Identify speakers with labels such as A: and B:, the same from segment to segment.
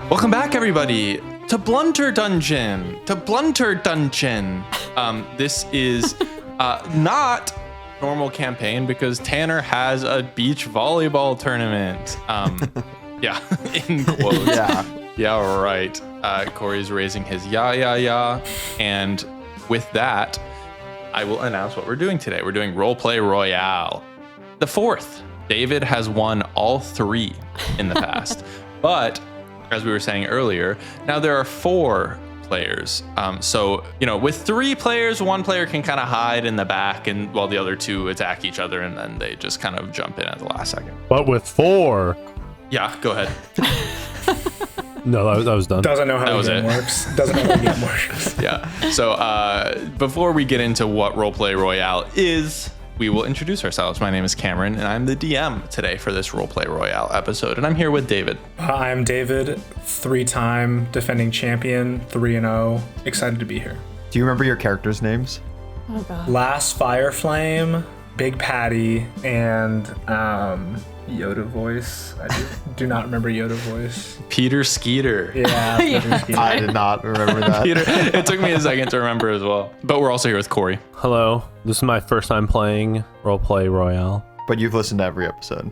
A: Welcome back, everybody, to Blunter Dungeon. This is not normal campaign because Tanner has a beach volleyball tournament. Yeah, in quotes. Yeah, right. Corey's raising his yeah. And with that, I will announce what we're doing today. We're doing Roleplay Royale. The fourth. David has won all three in the past. But, as we were saying earlier, now there are 4 players. So, with 3 players, one player can kind of hide in the back and while the other 2 attack each other and then they just kind of jump in at the last second.
B: But with 4...
A: Yeah, go ahead.
B: No, that was done.
C: Doesn't know how the game works. Doesn't know how the game works.
A: Yeah. So before we get into what Roleplay Royale is, we will introduce ourselves. My name is Cameron, and I'm the DM today for this Roleplay Royale episode. And I'm here with David.
C: I'm David, 3-time defending champion, 3-0. Excited to be here.
D: Do you remember your characters' names?
E: Oh, God.
C: Last Fireflame, Big Patty, and Yoda voice. I do not remember Yoda voice.
A: Peter Skeeter.
C: Yeah, Peter Skeeter.
D: I did not remember that.
A: Peter. It took me a second to remember as well. But we're also here with Corey.
B: Hello. This is my first time playing Roleplay Royale.
D: But you've listened to every episode.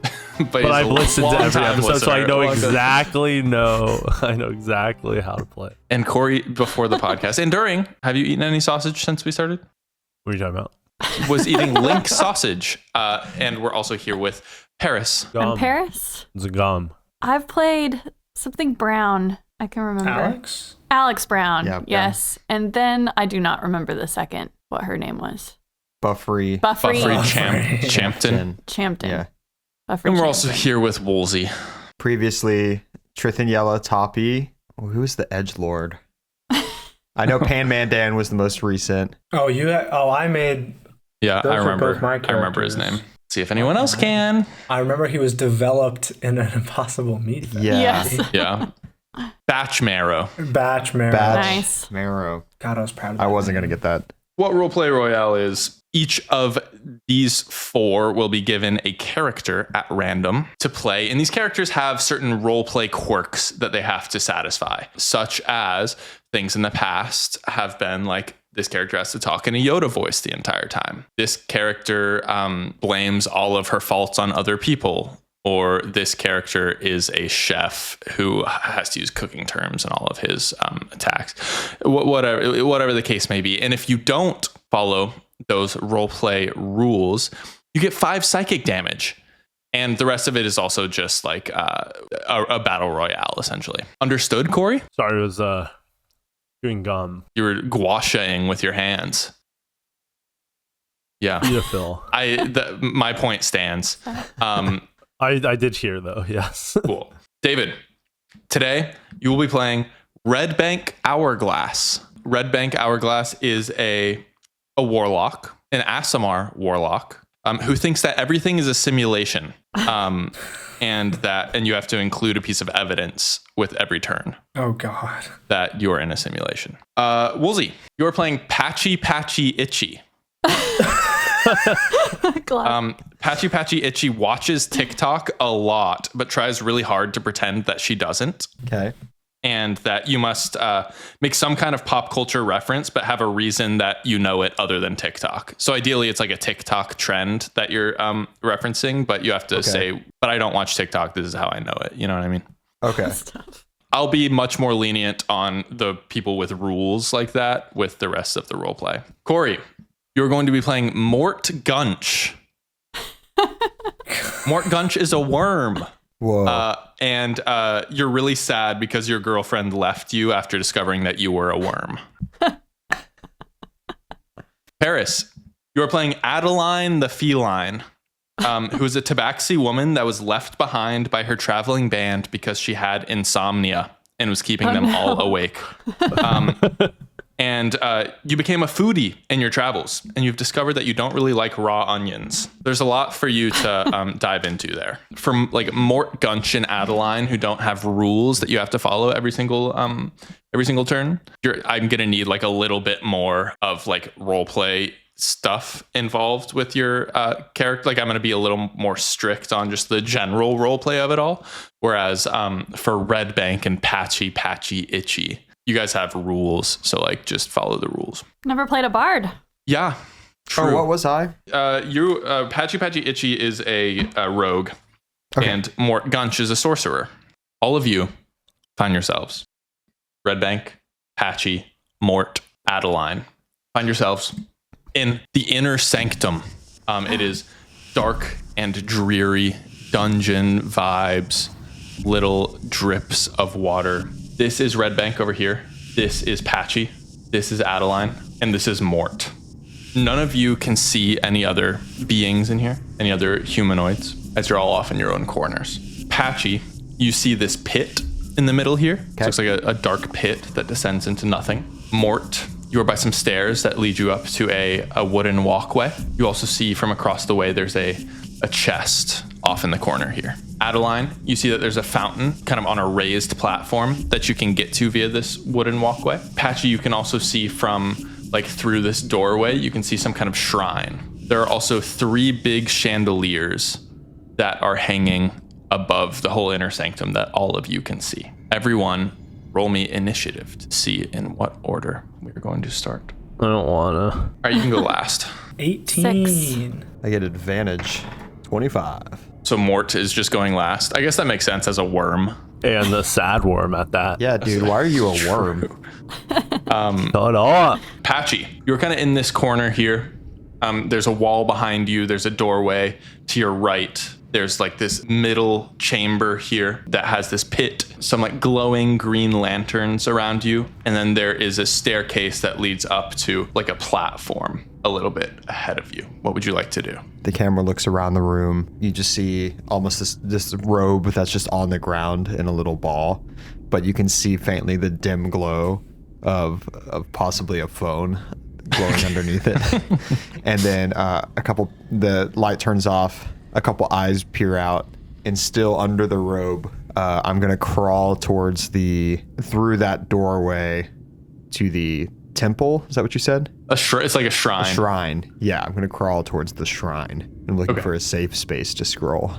A: But
B: I've listened to every episode, so I know exactly how to play.
A: And Corey, before the podcast and during, have you eaten any sausage since we started?
B: What are you talking about?
A: Was eating link sausage. And we're also here with Paris.
E: I'm Paris.
B: It's a gum.
E: I've played something Brown. I can remember. Alex Brown.
D: Yeah,
E: yes. And then I do not remember the second, what her name was.
D: Buffrey
A: Champton.
E: Yeah.
A: And we're also here with Woolsey.
D: Previously, Trithaniella Toppy. Who's the edgelord? I know Pan Mandan was the most recent.
C: I made...
A: Yeah,
C: Those
A: I remember.
C: both my
A: I remember his name. See if anyone else can.
C: I remember he was developed in an Impossible Meat Factory.
D: Yeah.
E: Yes.
A: Yeah. Batch Marrow.
C: Batch Marrow.
E: Nice.
D: Marrow.
C: God, I was proud of that.
D: I wasn't going to get that.
A: What Roleplay Royale is, each of these 4 will be given a character at random to play. And these characters have certain roleplay quirks that they have to satisfy, such as things in the past have been like, this character has to talk in a Yoda voice the entire time. This character blames all of her faults on other people. Or this character is a chef who has to use cooking terms in all of his attacks. Whatever the case may be. And if you don't follow those roleplay rules, you get 5 psychic damage. And the rest of it is also just like a battle royale, essentially. Understood, Corey?
B: Sorry, it was chewing gum.
A: You were gua-shaing with your hands. Yeah.
B: Beautiful.
A: My point stands.
B: I did hear, though, yes.
A: Cool. David, today you will be playing Red Bank Hourglass. Red Bank Hourglass is a warlock, an Aasimar warlock, who thinks that everything is a simulation. And you have to include a piece of evidence with every turn.
C: Oh, God.
A: That you're in a simulation. Woolsey, you're playing Patchy Itchy. Patchy Itchy watches TikTok a lot, but tries really hard to pretend that she doesn't.
D: Okay.
A: And that you must make some kind of pop culture reference, but have a reason that you know it other than TikTok. So ideally, it's like a TikTok trend that you're referencing, but you have to say, but I don't watch TikTok. This is how I know it. You know what I mean?
D: Okay.
A: I'll be much more lenient on the people with rules like that with the rest of the role play. Corey, you're going to be playing Mort Gunch. Mort Gunch is a worm.
D: Whoa.
A: And you're really sad because your girlfriend left you after discovering that you were a worm. Paris, you're playing Adeline the Feline, who is a Tabaxi woman that was left behind by her traveling band because she had insomnia and was keeping them all awake. And you became a foodie in your travels, and you've discovered that you don't really like raw onions. There's a lot for you to dive into there. From like Mort Gunch and Adeline, who don't have rules that you have to follow every single turn. I'm gonna need like a little bit more of like role play stuff involved with your character. Like I'm going to be a little more strict on just the general role play of it all. Whereas for Red Bank and Patchy, Itchy, you guys have rules. So like just follow the rules.
E: Never played a bard.
A: Yeah. True.
D: Oh, what was I?
A: Patchy Itchy is a rogue,
D: Okay.
A: and Mort Gunch is a sorcerer. All of you find yourselves, Red Bank, Patchy, Mort, Adeline, find yourselves in the inner sanctum. It is dark and dreary, dungeon vibes, little drips of water. This is Red Bank over here. This is Patchy. This is Adeline, and this is Mort. None of you can see any other beings in here, any other humanoids, as you're all off in your own corners. Patchy, you see this pit in the middle here.
D: Okay.
A: It looks like a dark pit that descends into nothing. Mort, you are by some stairs that lead you up to a wooden walkway. You also see from across the way there's a chest off in the corner here. Adeline, you see that there's a fountain kind of on a raised platform that you can get to via this wooden walkway. Patchy, you can also see from like through this doorway, you can see some kind of shrine. There are also 3 big chandeliers that are hanging above the whole inner sanctum that all of you can see. Everyone, roll me initiative to see in what order we're going to start.
B: I don't wanna.
A: All right, you can go last.
C: 18.
D: I get advantage. 25.
A: So Mort is just going last. I guess that makes sense as a worm.
B: And the sad worm at that.
D: Yeah, dude, why are you a worm?
B: Hold on.
A: Patchy, you're kind of in this corner here. There's a wall behind you. There's a doorway to your right. There's like this middle chamber here that has this pit, some like glowing green lanterns around you. And then there is a staircase that leads up to like a platform a little bit ahead of you. What would you like to do?
D: The camera looks around the room. You just see almost this robe that's just on the ground in a little ball. But you can see faintly the dim glow of possibly a phone glowing underneath it. And then the light turns off. A couple eyes peer out, and still under the robe, I'm gonna crawl through that doorway to the temple. Is that what you said?
A: It's like a shrine.
D: A shrine. Yeah, I'm gonna crawl towards the shrine. I'm looking for a safe space to scroll.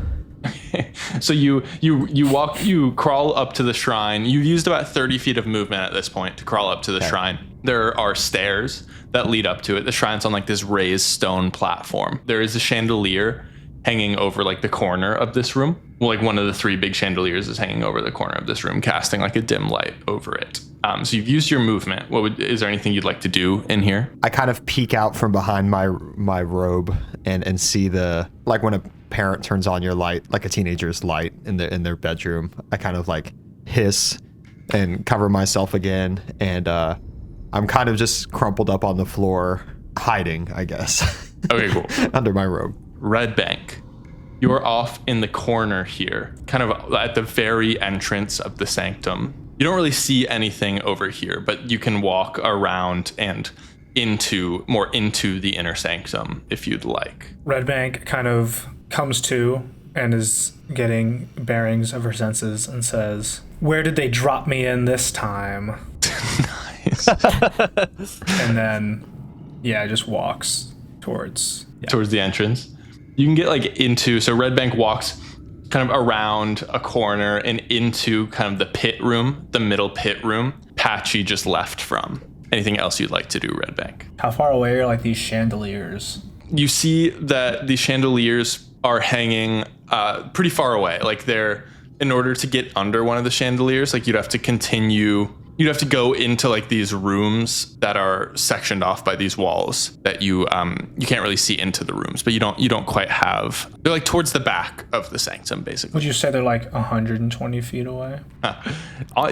A: So you crawl up to the shrine. You've used about 30 feet of movement at this point to crawl up to the shrine. There are stairs that lead up to it. The shrine's on like this raised stone platform. There is a chandelier hanging over like the corner of this room. Well, like one of the 3 big chandeliers is hanging over the corner of this room, casting like a dim light over it. So you've used your movement. Is there anything you'd like to do in here?
D: I kind of peek out from behind my robe and see like when a parent turns on your light, like a teenager's light in their bedroom. I kind of like hiss and cover myself again, and I'm kind of just crumpled up on the floor, hiding, I guess.
A: Okay, cool.
D: Under my robe.
A: Red Bank, you are off in the corner here, kind of at the very entrance of the sanctum. You don't really see anything over here, but you can walk around and into the inner sanctum if you'd like.
C: Red Bank kind of comes to and is getting bearings of her senses and says, "Where did they drop me in this time?"
A: Nice.
C: And then, just walks towards
A: the entrance. You can get like so Red Bank walks kind of around a corner and into kind of the middle pit room Patchy just left from. Anything else you'd like to do, Red Bank?
C: How far away are like these chandeliers?
A: You see that the chandeliers are hanging pretty far away. Like in order to get under one of the chandeliers, like you'd have to go into like these rooms that are sectioned off by these walls that you can't really see into the rooms, but you don't quite have. They're like towards the back of the sanctum, basically.
C: Would you say they're like 120 feet away?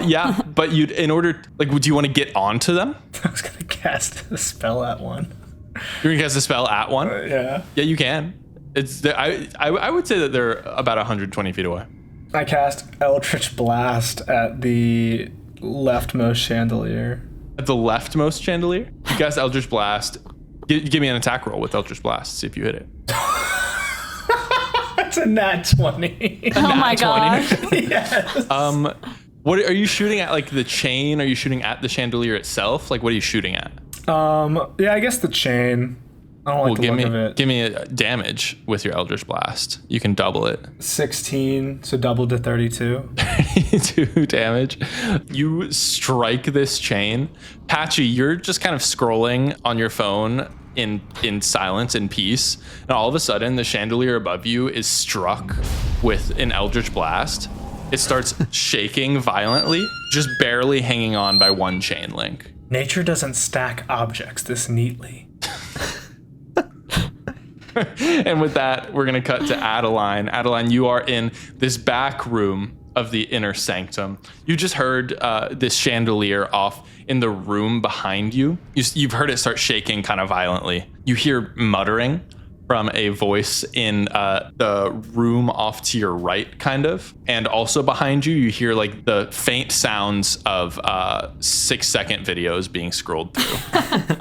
A: Yeah, but do you want to get onto them?
C: I was gonna cast a spell at one.
A: You're gonna cast a spell at one?
C: Yeah.
A: Yeah, you can. I would say that they're about 120 feet away.
C: I cast Eldritch Blast at the leftmost chandelier.
A: At the leftmost chandelier? You cast Eldritch Blast. Give me an attack roll with Eldritch Blast. See if you hit it.
C: It's a nat 20.
E: Oh my gosh.
C: Yes.
A: What are you shooting at? Like the chain? Are you shooting at the chandelier itself? Like what are you shooting at?
C: I guess the chain. I don't like the look of it.
A: Give me a damage with your Eldritch Blast. You can double it.
C: 16, so doubled to 32.
A: 32 damage. You strike this chain. Patchy, you're just kind of scrolling on your phone in silence and peace, and all of a sudden the chandelier above you is struck with an Eldritch Blast. It starts shaking violently, just barely hanging on by one chain link.
C: Nature doesn't stack objects this neatly.
A: And with that, we're going to cut to Adeline. Adeline, you are in this back room of the inner sanctum. You just heard this chandelier off in the room behind you. You've heard it start shaking kind of violently. You hear muttering from a voice in the room off to your right, kind of. And also behind you, you hear like the faint sounds of 6-second videos being scrolled through.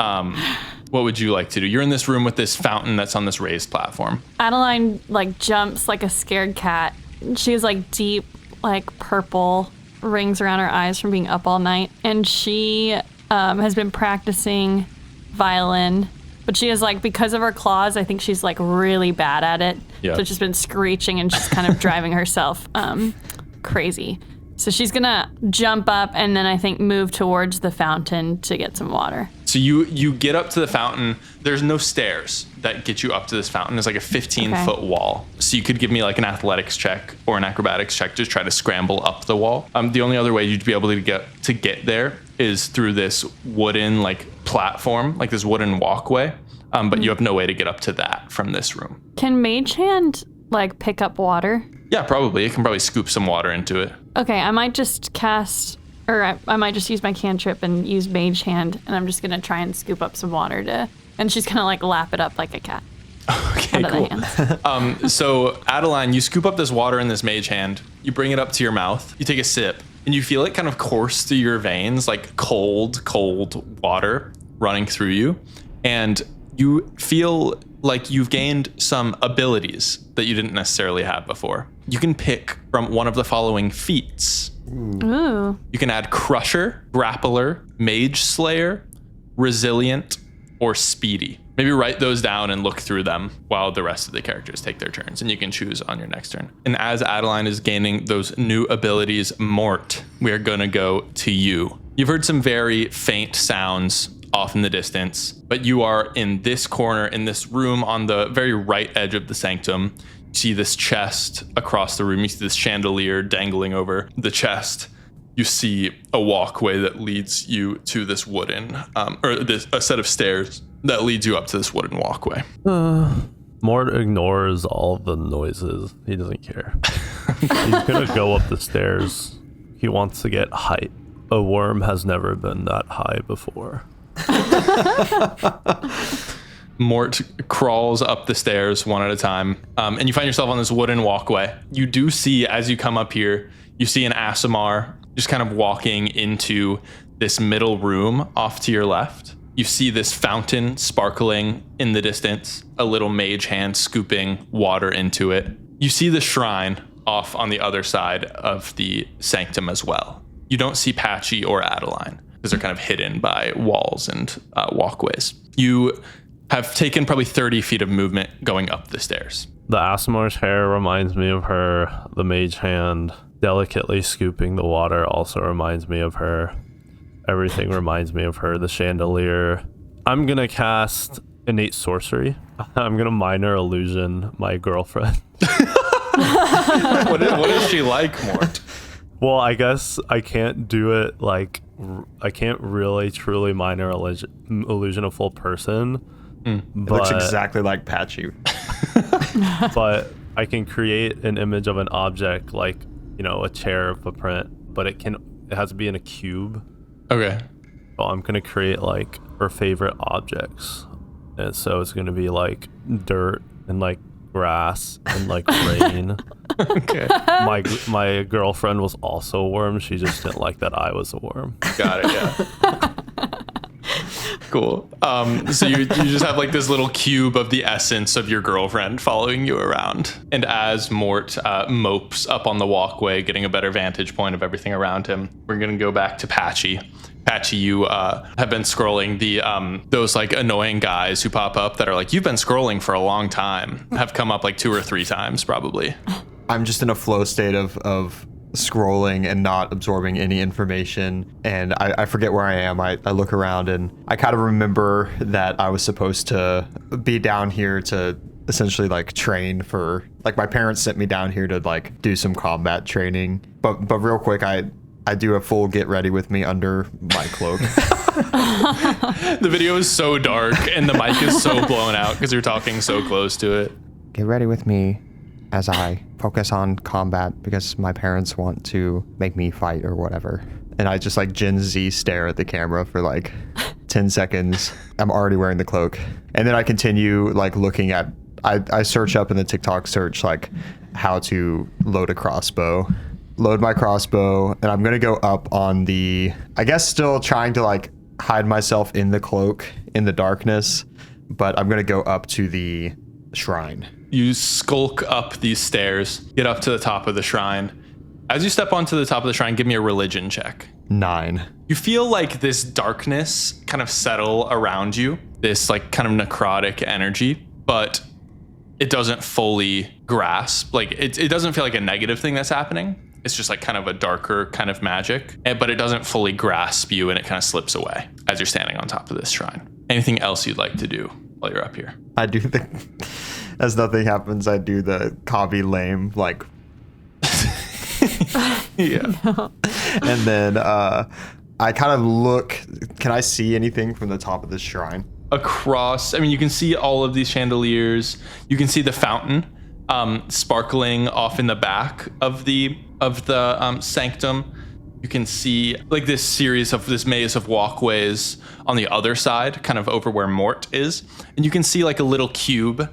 A: What would you like to do? You're in this room with this fountain that's on this raised platform.
E: Adeline like jumps like a scared cat. She has like deep like purple rings around her eyes from being up all night, and she has been practicing violin, but she is like, because of her claws, I think she's like really bad at it.
A: Yeah.
E: So she's been screeching and just kind of driving herself crazy. So she's gonna jump up and then I think move towards the fountain to get some water.
A: So you get up to the fountain. There's no stairs that get you up to this fountain. It's like a 15-foot wall. So you could give me like an athletics check or an acrobatics check to try to scramble up the wall. The only other way you'd be able to get there is through this wooden like platform, like this wooden walkway. But you have no way to get up to that from this room.
E: Can Mage Hand like pick up water?
A: Yeah, probably. It can probably scoop some water into it.
E: Okay, I might just cast, or I might just use my cantrip and use Mage Hand, and I'm just gonna try and scoop up some water and she's gonna like lap it up like a cat.
A: Okay, cool. So Adeline, you scoop up this water in this Mage Hand, you bring it up to your mouth, you take a sip, and you feel it kind of course through your veins, like cold water running through you. And you feel like you've gained some abilities that you didn't necessarily have before. You can pick from one of the following feats.
E: Ooh.
A: You can add Crusher, Grappler, Mage Slayer, Resilient, or Speedy. Maybe write those down and look through them while the rest of the characters take their turns, and you can choose on your next turn. And as Adeline is gaining those new abilities, Mort, we are gonna go to you. You've heard some very faint sounds off in the distance, but you are in this corner, in this room on the very right edge of the sanctum. You see this chest across the room. You see this chandelier dangling over the chest. You see a walkway that leads you to this wooden, a set of stairs that leads you up to this wooden walkway.
B: Mort ignores all of the noises. He doesn't care. He's gonna go up the stairs. He wants to get height. A worm has never been that high before.
A: Mort crawls up the stairs one at a time, and you find yourself on this wooden walkway. You do see, as you come up here, you see an Aasimar just kind of walking into this middle room off to your left. You see this fountain sparkling in the distance, a little mage hand scooping water into it. You see the shrine off on the other side of the sanctum as well. You don't see Patchy or Adeline, because they're kind of hidden by walls and walkways. You have taken probably 30 feet of movement going up the stairs.
B: The Aasimar's hair reminds me of her. The mage hand delicately scooping the water also reminds me of her. Everything reminds me of her. The chandelier. I'm going to cast Innate Sorcery. I'm going to Minor Illusion my girlfriend.
A: What is she like, Mort?
B: Well, I guess I can't do it like, I can't really truly minor illusion a full person.
D: It looks exactly like Patchy.
B: But I can create an image of an object like, a chair footprint, but it has to be in a cube.
A: Okay.
B: So I'm going to create like her favorite objects. And so it's going to be like dirt and like grass and like rain.
A: Okay.
B: My girlfriend was also a worm. She just didn't like that I was a worm.
A: Got it, yeah. Cool. So you just have like this little cube of the essence of your girlfriend following you around. And as Mort mopes up on the walkway, getting a better vantage point of everything around him, we're going to go back to Patchy. Patchy, you have been scrolling. The those like annoying guys who pop up that are like, you've been scrolling for a long time, have come up like 2 or 3 times probably.
D: I'm just in a flow state of scrolling and not absorbing any information, and I forget where I am. I look around and I kind of remember that I was supposed to be down here to essentially like train for, like, my parents sent me down here to like do some combat training, but real quick I do a full get ready with me under my cloak.
A: The video is so dark and the mic is so blown out because you're talking so close to it.
D: Get ready with me as I focus on combat because my parents want to make me fight or whatever. And I just like Gen Z stare at the camera for like 10 seconds. I'm already wearing the cloak. And then I continue like looking at, I search up in the TikTok search like how to load a crossbow. Load my crossbow, and I'm gonna go up on the, I guess still trying to like hide myself in the cloak in the darkness, but I'm gonna go up to the shrine.
A: You skulk up these stairs, get up to the top of the shrine. As you step onto the top of the shrine, give me a religion check.
D: 9.
A: You feel like this darkness kind of settle around you, this like kind of necrotic energy, but it doesn't fully grasp. Like it doesn't feel like a negative thing that's happening. It's just like kind of a darker kind of magic, but it doesn't fully grasp you, and it kind of slips away as you're standing on top of this shrine. Anything else you'd like to do while you're up here?
D: I do the, as nothing happens, I do the Kavi lame, like,
A: Yeah.
E: No.
D: and then I kind of look, can I see anything from the top of this shrine?
A: Across, I mean, you can see all of these chandeliers. You can see the fountain sparkling off in the back of the sanctum. You can see like this maze of walkways on the other side, kind of over where Mort is, and you can see like a little cube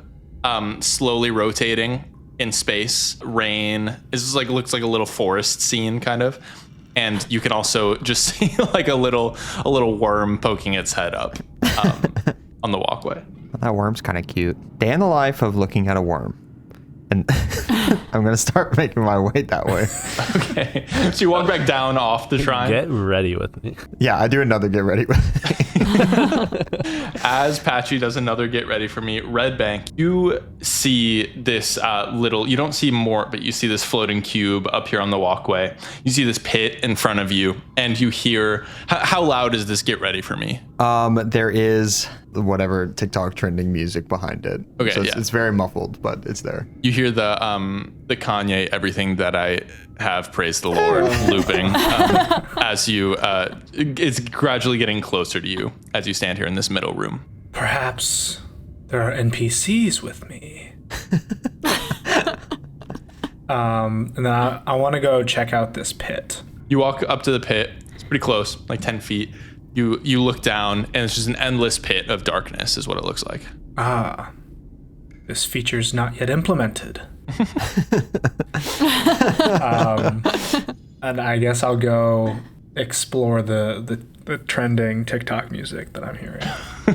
A: slowly rotating in space. Rain is like, looks like a little forest scene kind of, and you can also just see like a little worm poking its head up on the walkway.
D: That worm's kind of cute. Day in the life of looking at a worm. And I'm going to start making my way that way.
A: Okay. So you walk back down off the shrine.
B: Get ready with me.
D: Yeah, I do another get ready with
A: As Patchy does another get ready for me, Red Bank, you see this you don't see Mort, but you see this floating cube up here on the walkway. You see this pit in front of you, and you hear, how loud is this get ready for me?
D: There is whatever TikTok trending music behind it.
A: Okay,
D: so
A: yeah.
D: It's very muffled, but it's there.
A: You hear the Kanye "Everything That I Have Praised the Lord" looping as you it's gradually getting closer to you as you stand here in this middle room.
C: Perhaps there are NPCs with me. And then I want to go check out this pit.
A: You walk up to the pit. It's pretty close, like 10 feet. You look down, and it's just an endless pit of darkness is what it looks like.
C: Ah, this feature's not yet implemented. And I guess I'll go explore the trending TikTok music that I'm hearing.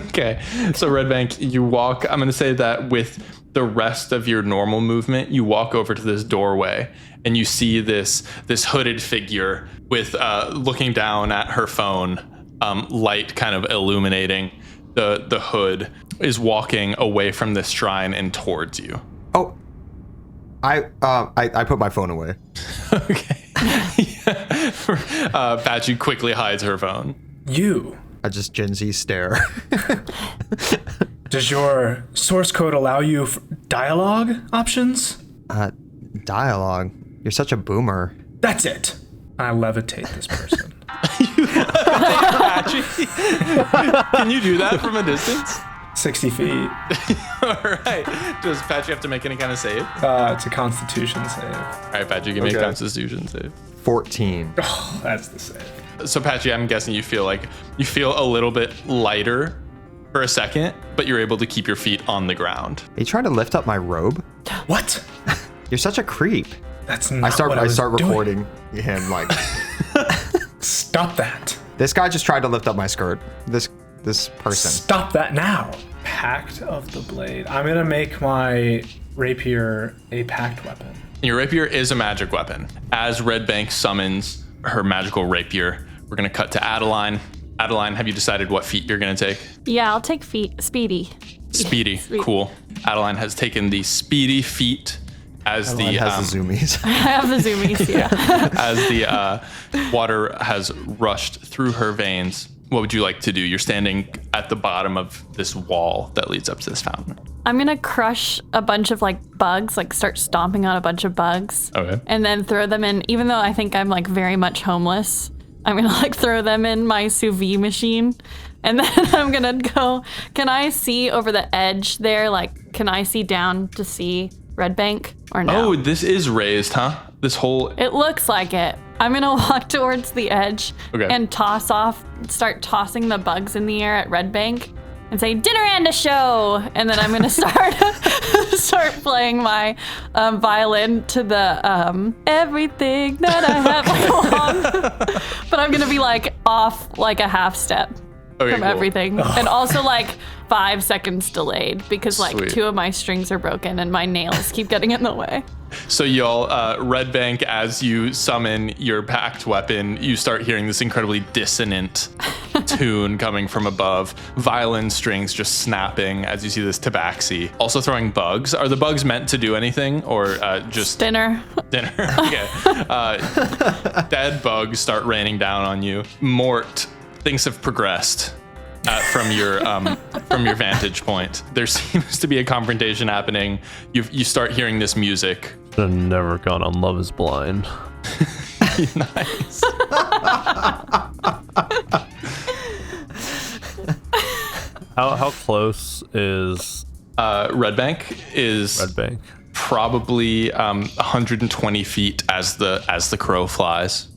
A: Okay, so Red Bank, you walk. I'm going to say that with the rest of your normal movement, you walk over to this doorway, and you see this hooded figure with looking down at her phone, light kind of illuminating the hood, is walking away from this shrine and towards you.
D: Oh, I put my phone away.
A: Okay. Patchy quickly hides her phone.
C: You.
D: I just Gen Z stare.
C: Does your source code allow you dialogue options?
D: Dialogue. You're such a boomer.
C: That's it. I levitate this person.
A: Patchy, can you do that from a distance?
C: 60 feet.
A: All right. Does Patchy have to make any kind of save?
C: It's a Constitution save.
A: All right, Patchy, give me a
D: Okay.
A: Constitution save.
D: 14.
C: Oh, that's the save.
A: So Patchy, I'm guessing you feel a little bit lighter for a second, but you're able to keep your feet on the ground.
D: Are you trying to lift up my robe?
C: What?
D: You're such a creep.
C: That's not
D: I start
C: what I was doing.
D: recording him like
C: Stop that.
D: this guy just tried to lift up my skirt. This person.
C: Stop that now. Pact of the Blade. I'm going to make my rapier a pact weapon.
A: Your rapier is a magic weapon. As Red Bank summons her magical rapier, We're going to cut to Adeline. Adeline, have you decided what feat you're going to take?
E: Yeah, I'll take speedy.
A: Speedy. Cool. Adeline has taken the speedy feat as
D: Adeline has the zoomies.
E: I have the zoomies, yeah.
A: as the water has rushed through her veins. What would you like to do? You're standing at the bottom of this wall that leads up to this fountain.
E: I'm gonna crush a bunch of bugs, start stomping on a bunch of bugs.
A: Okay.
E: And then throw them in, even though I think I'm very much homeless, I'm gonna throw them in my sous vide machine. And then I'm gonna go, can I see over the edge there? Can I see down to see Red Bank or no?
A: Oh, this is raised, huh? This whole...
E: It looks like it. I'm gonna walk towards the edge and start tossing the bugs in the air at Red Bank and say, dinner and a show! And then I'm gonna start playing my violin to the everything that I have along. But I'm gonna be off a half step from everything. And also 5 seconds delayed because
A: Sweet.
E: 2 of my strings are broken and my nails keep getting in the way.
A: So y'all, Red Bank, as you summon your packed weapon, you start hearing this incredibly dissonant tune coming from above. Violin strings just snapping as you see this tabaxi. Also throwing bugs. Are the bugs meant to do anything or just...
E: Dinner.
A: Dinner. Okay. Dead bugs start raining down on you. Mort, things have progressed. From your vantage point, there seems to be a confrontation happening. You start hearing this music.
B: I've never gone on Love Is Blind.
A: Nice.
B: How close is
A: Red Bank is
B: Red Bank?
A: probably 120 feet as the crow flies.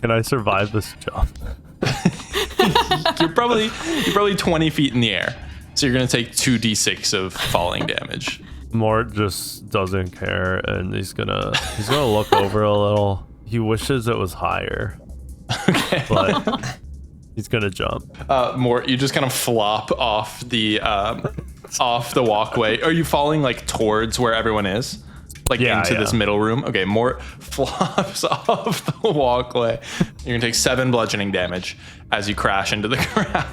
B: Can I survive this jump?
A: You're probably 20 feet in the air, so you're gonna take 2d6 of falling damage.
B: Mort just doesn't care, and he's gonna look over a little. He wishes it was higher, but he's gonna jump.
A: Mort, you just kind of flop off the walkway. Are you falling towards where everyone is? Into this middle room? Okay, Mort flops off the walkway. You're gonna take 7 bludgeoning damage as you crash into the ground.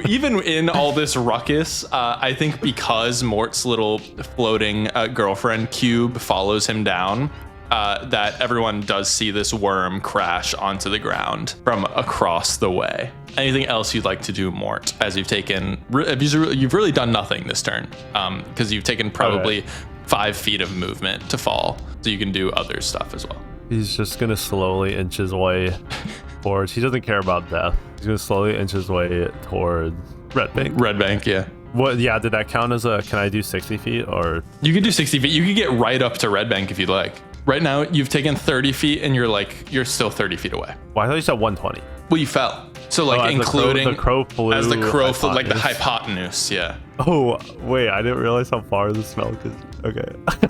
A: Even in all this ruckus, I think because Mort's little floating girlfriend cube follows him down, that everyone does see this worm crash onto the ground from across the way. Anything else you'd like to do, Mort, as you've really done nothing this turn, because you've taken probably 5 feet of movement to fall, so you can do other stuff as well.
B: He's just gonna slowly inch his way towards. He doesn't care about death. He's gonna slowly inch his way towards Red Bank.
A: Red Bank, yeah.
B: What? Yeah. Did that count as a? Can I do 60 feet or?
A: You could do 60 feet. You could get right up to Red Bank if you'd like. Right now, you've taken 30 feet, and you're still 30 feet away.
B: Well, I thought you said 120.
A: Well, you fell. So including
B: the crow flew.
A: As the crow flew, the hypotenuse, yeah.
B: Oh wait, I didn't realize how far the smell could. Okay,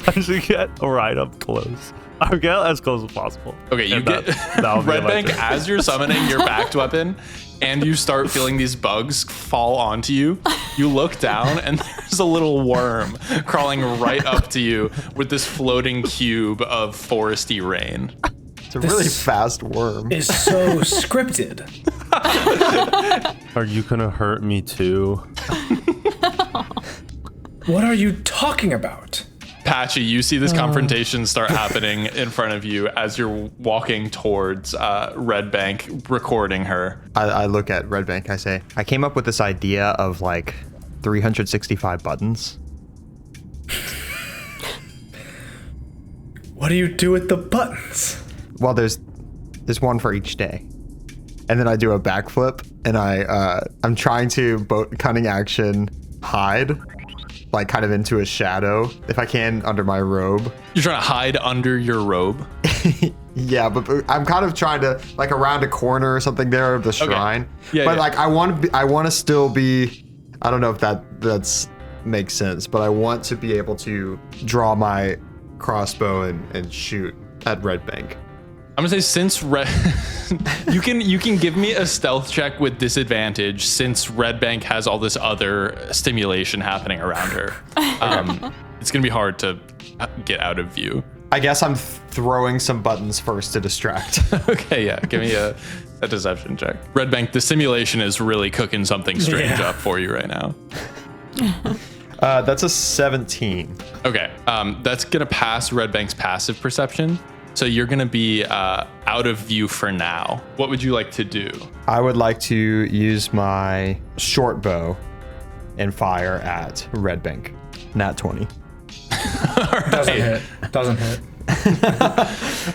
B: I should get right up close. I'll get as close as possible.
A: Okay, you get Red Bank as you're summoning your backed weapon, and you start feeling these bugs fall onto you. You look down, and there's a little worm crawling right up to you with this floating cube of foresty rain.
D: It's a really fast worm.
C: Is so scripted.
B: Are you gonna hurt me too?
C: What are you talking about?
A: Patchy, you see this confrontation start happening in front of you as you're walking towards Red Bank, recording her.
D: I look at Red Bank. I say, I came up with this idea of 365 buttons.
C: What do you do with the buttons?
D: Well, there's one for each day. And then I do a backflip, and I'm trying to cunning action hide, kind of into a shadow, if I can, under my robe.
A: You're trying to hide under your robe?
D: Yeah, but I'm kind of trying to, around a corner or something there of the shrine.
A: Okay. Yeah,
D: but I want to still be, I don't know if that's makes sense, but I want to be able to draw my crossbow and shoot at Red Bank.
A: I'm gonna say since you can give me a stealth check with disadvantage since Red Bank has all this other stimulation happening around her. It's gonna be hard to get out of view.
D: I guess I'm throwing some buttons first to distract.
A: Okay, yeah. Give me a deception check. Red Bank, the simulation is really cooking something strange up for you right now.
D: That's a 17.
A: Okay, that's gonna pass Red Bank's passive perception. So you're gonna be out of view for now. What would you like to do?
D: I would like to use my short bow and fire at Red Bank. Nat 20.
C: Doesn't hit.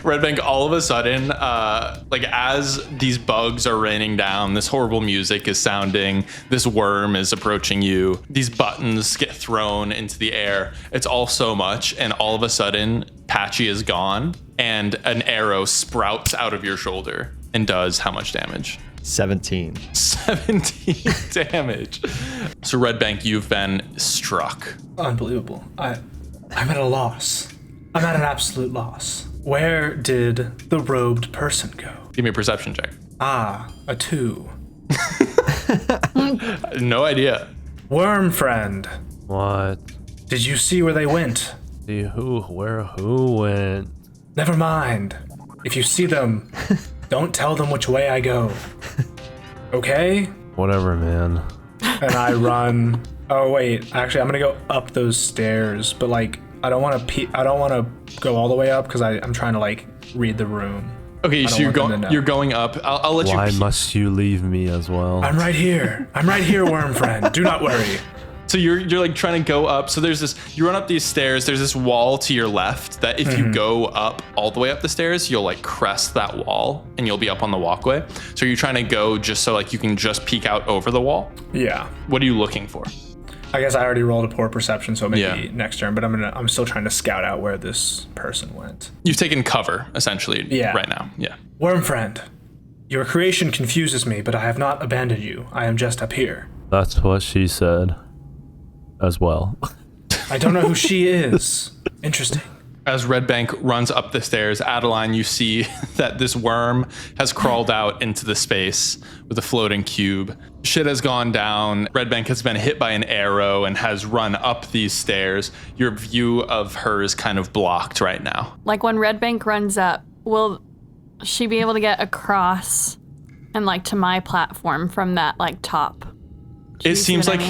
A: Red Bank, all of a sudden, like as these bugs are raining down, this horrible music is sounding, this worm is approaching you, these buttons get thrown into the air. It's all so much, and all of a sudden, Patchy is gone, and an arrow sprouts out of your shoulder and does how much damage?
D: 17.
A: 17 damage. So Red Bank, you've been struck.
C: Unbelievable. I'm at a loss. I'm at an absolute loss. Where did the robed person go?
A: Give me a perception check.
C: A 2.
A: No idea.
C: Worm friend,
B: What?
C: did you see where they went?
B: See who went?
C: Never mind. If you see them, don't tell them which way I go. Okay?
B: Whatever, man.
C: And I run. Oh wait, actually, I'm gonna go up those stairs, but like, I don't want to go all the way up because I'm trying to like read the room.
A: Okay, so you're going up. I'll let you.
B: Why must you leave me as well?
C: I'm right here, worm friend. Do not worry.
A: So you're like trying to go up. So there's this. You run up these stairs. There's this wall to your left that if you go up all the way up the stairs, you'll like crest that wall and you'll be up on the walkway. So you're trying to go just so like you can just peek out over the wall.
C: Yeah.
A: What are you looking for?
C: I guess I already rolled a poor perception, so maybe next turn. But I'm still trying to scout out where this person went.
A: You've taken cover essentially right now. Yeah.
C: Worm friend, your creation confuses me, but I have not abandoned you. I am just up here.
B: That's what she said as well.
C: I don't know who she is. Interesting.
A: As Red Bank runs up the stairs, Adeline, you see that this worm has crawled out into the space with a floating cube. Shit has gone down. Red Bank has been hit by an arrow and has run up these stairs. Your view of her is kind of blocked right now.
E: Like when Red Bank runs up, will she be able to get across and like to my platform from that like top?
A: It seems like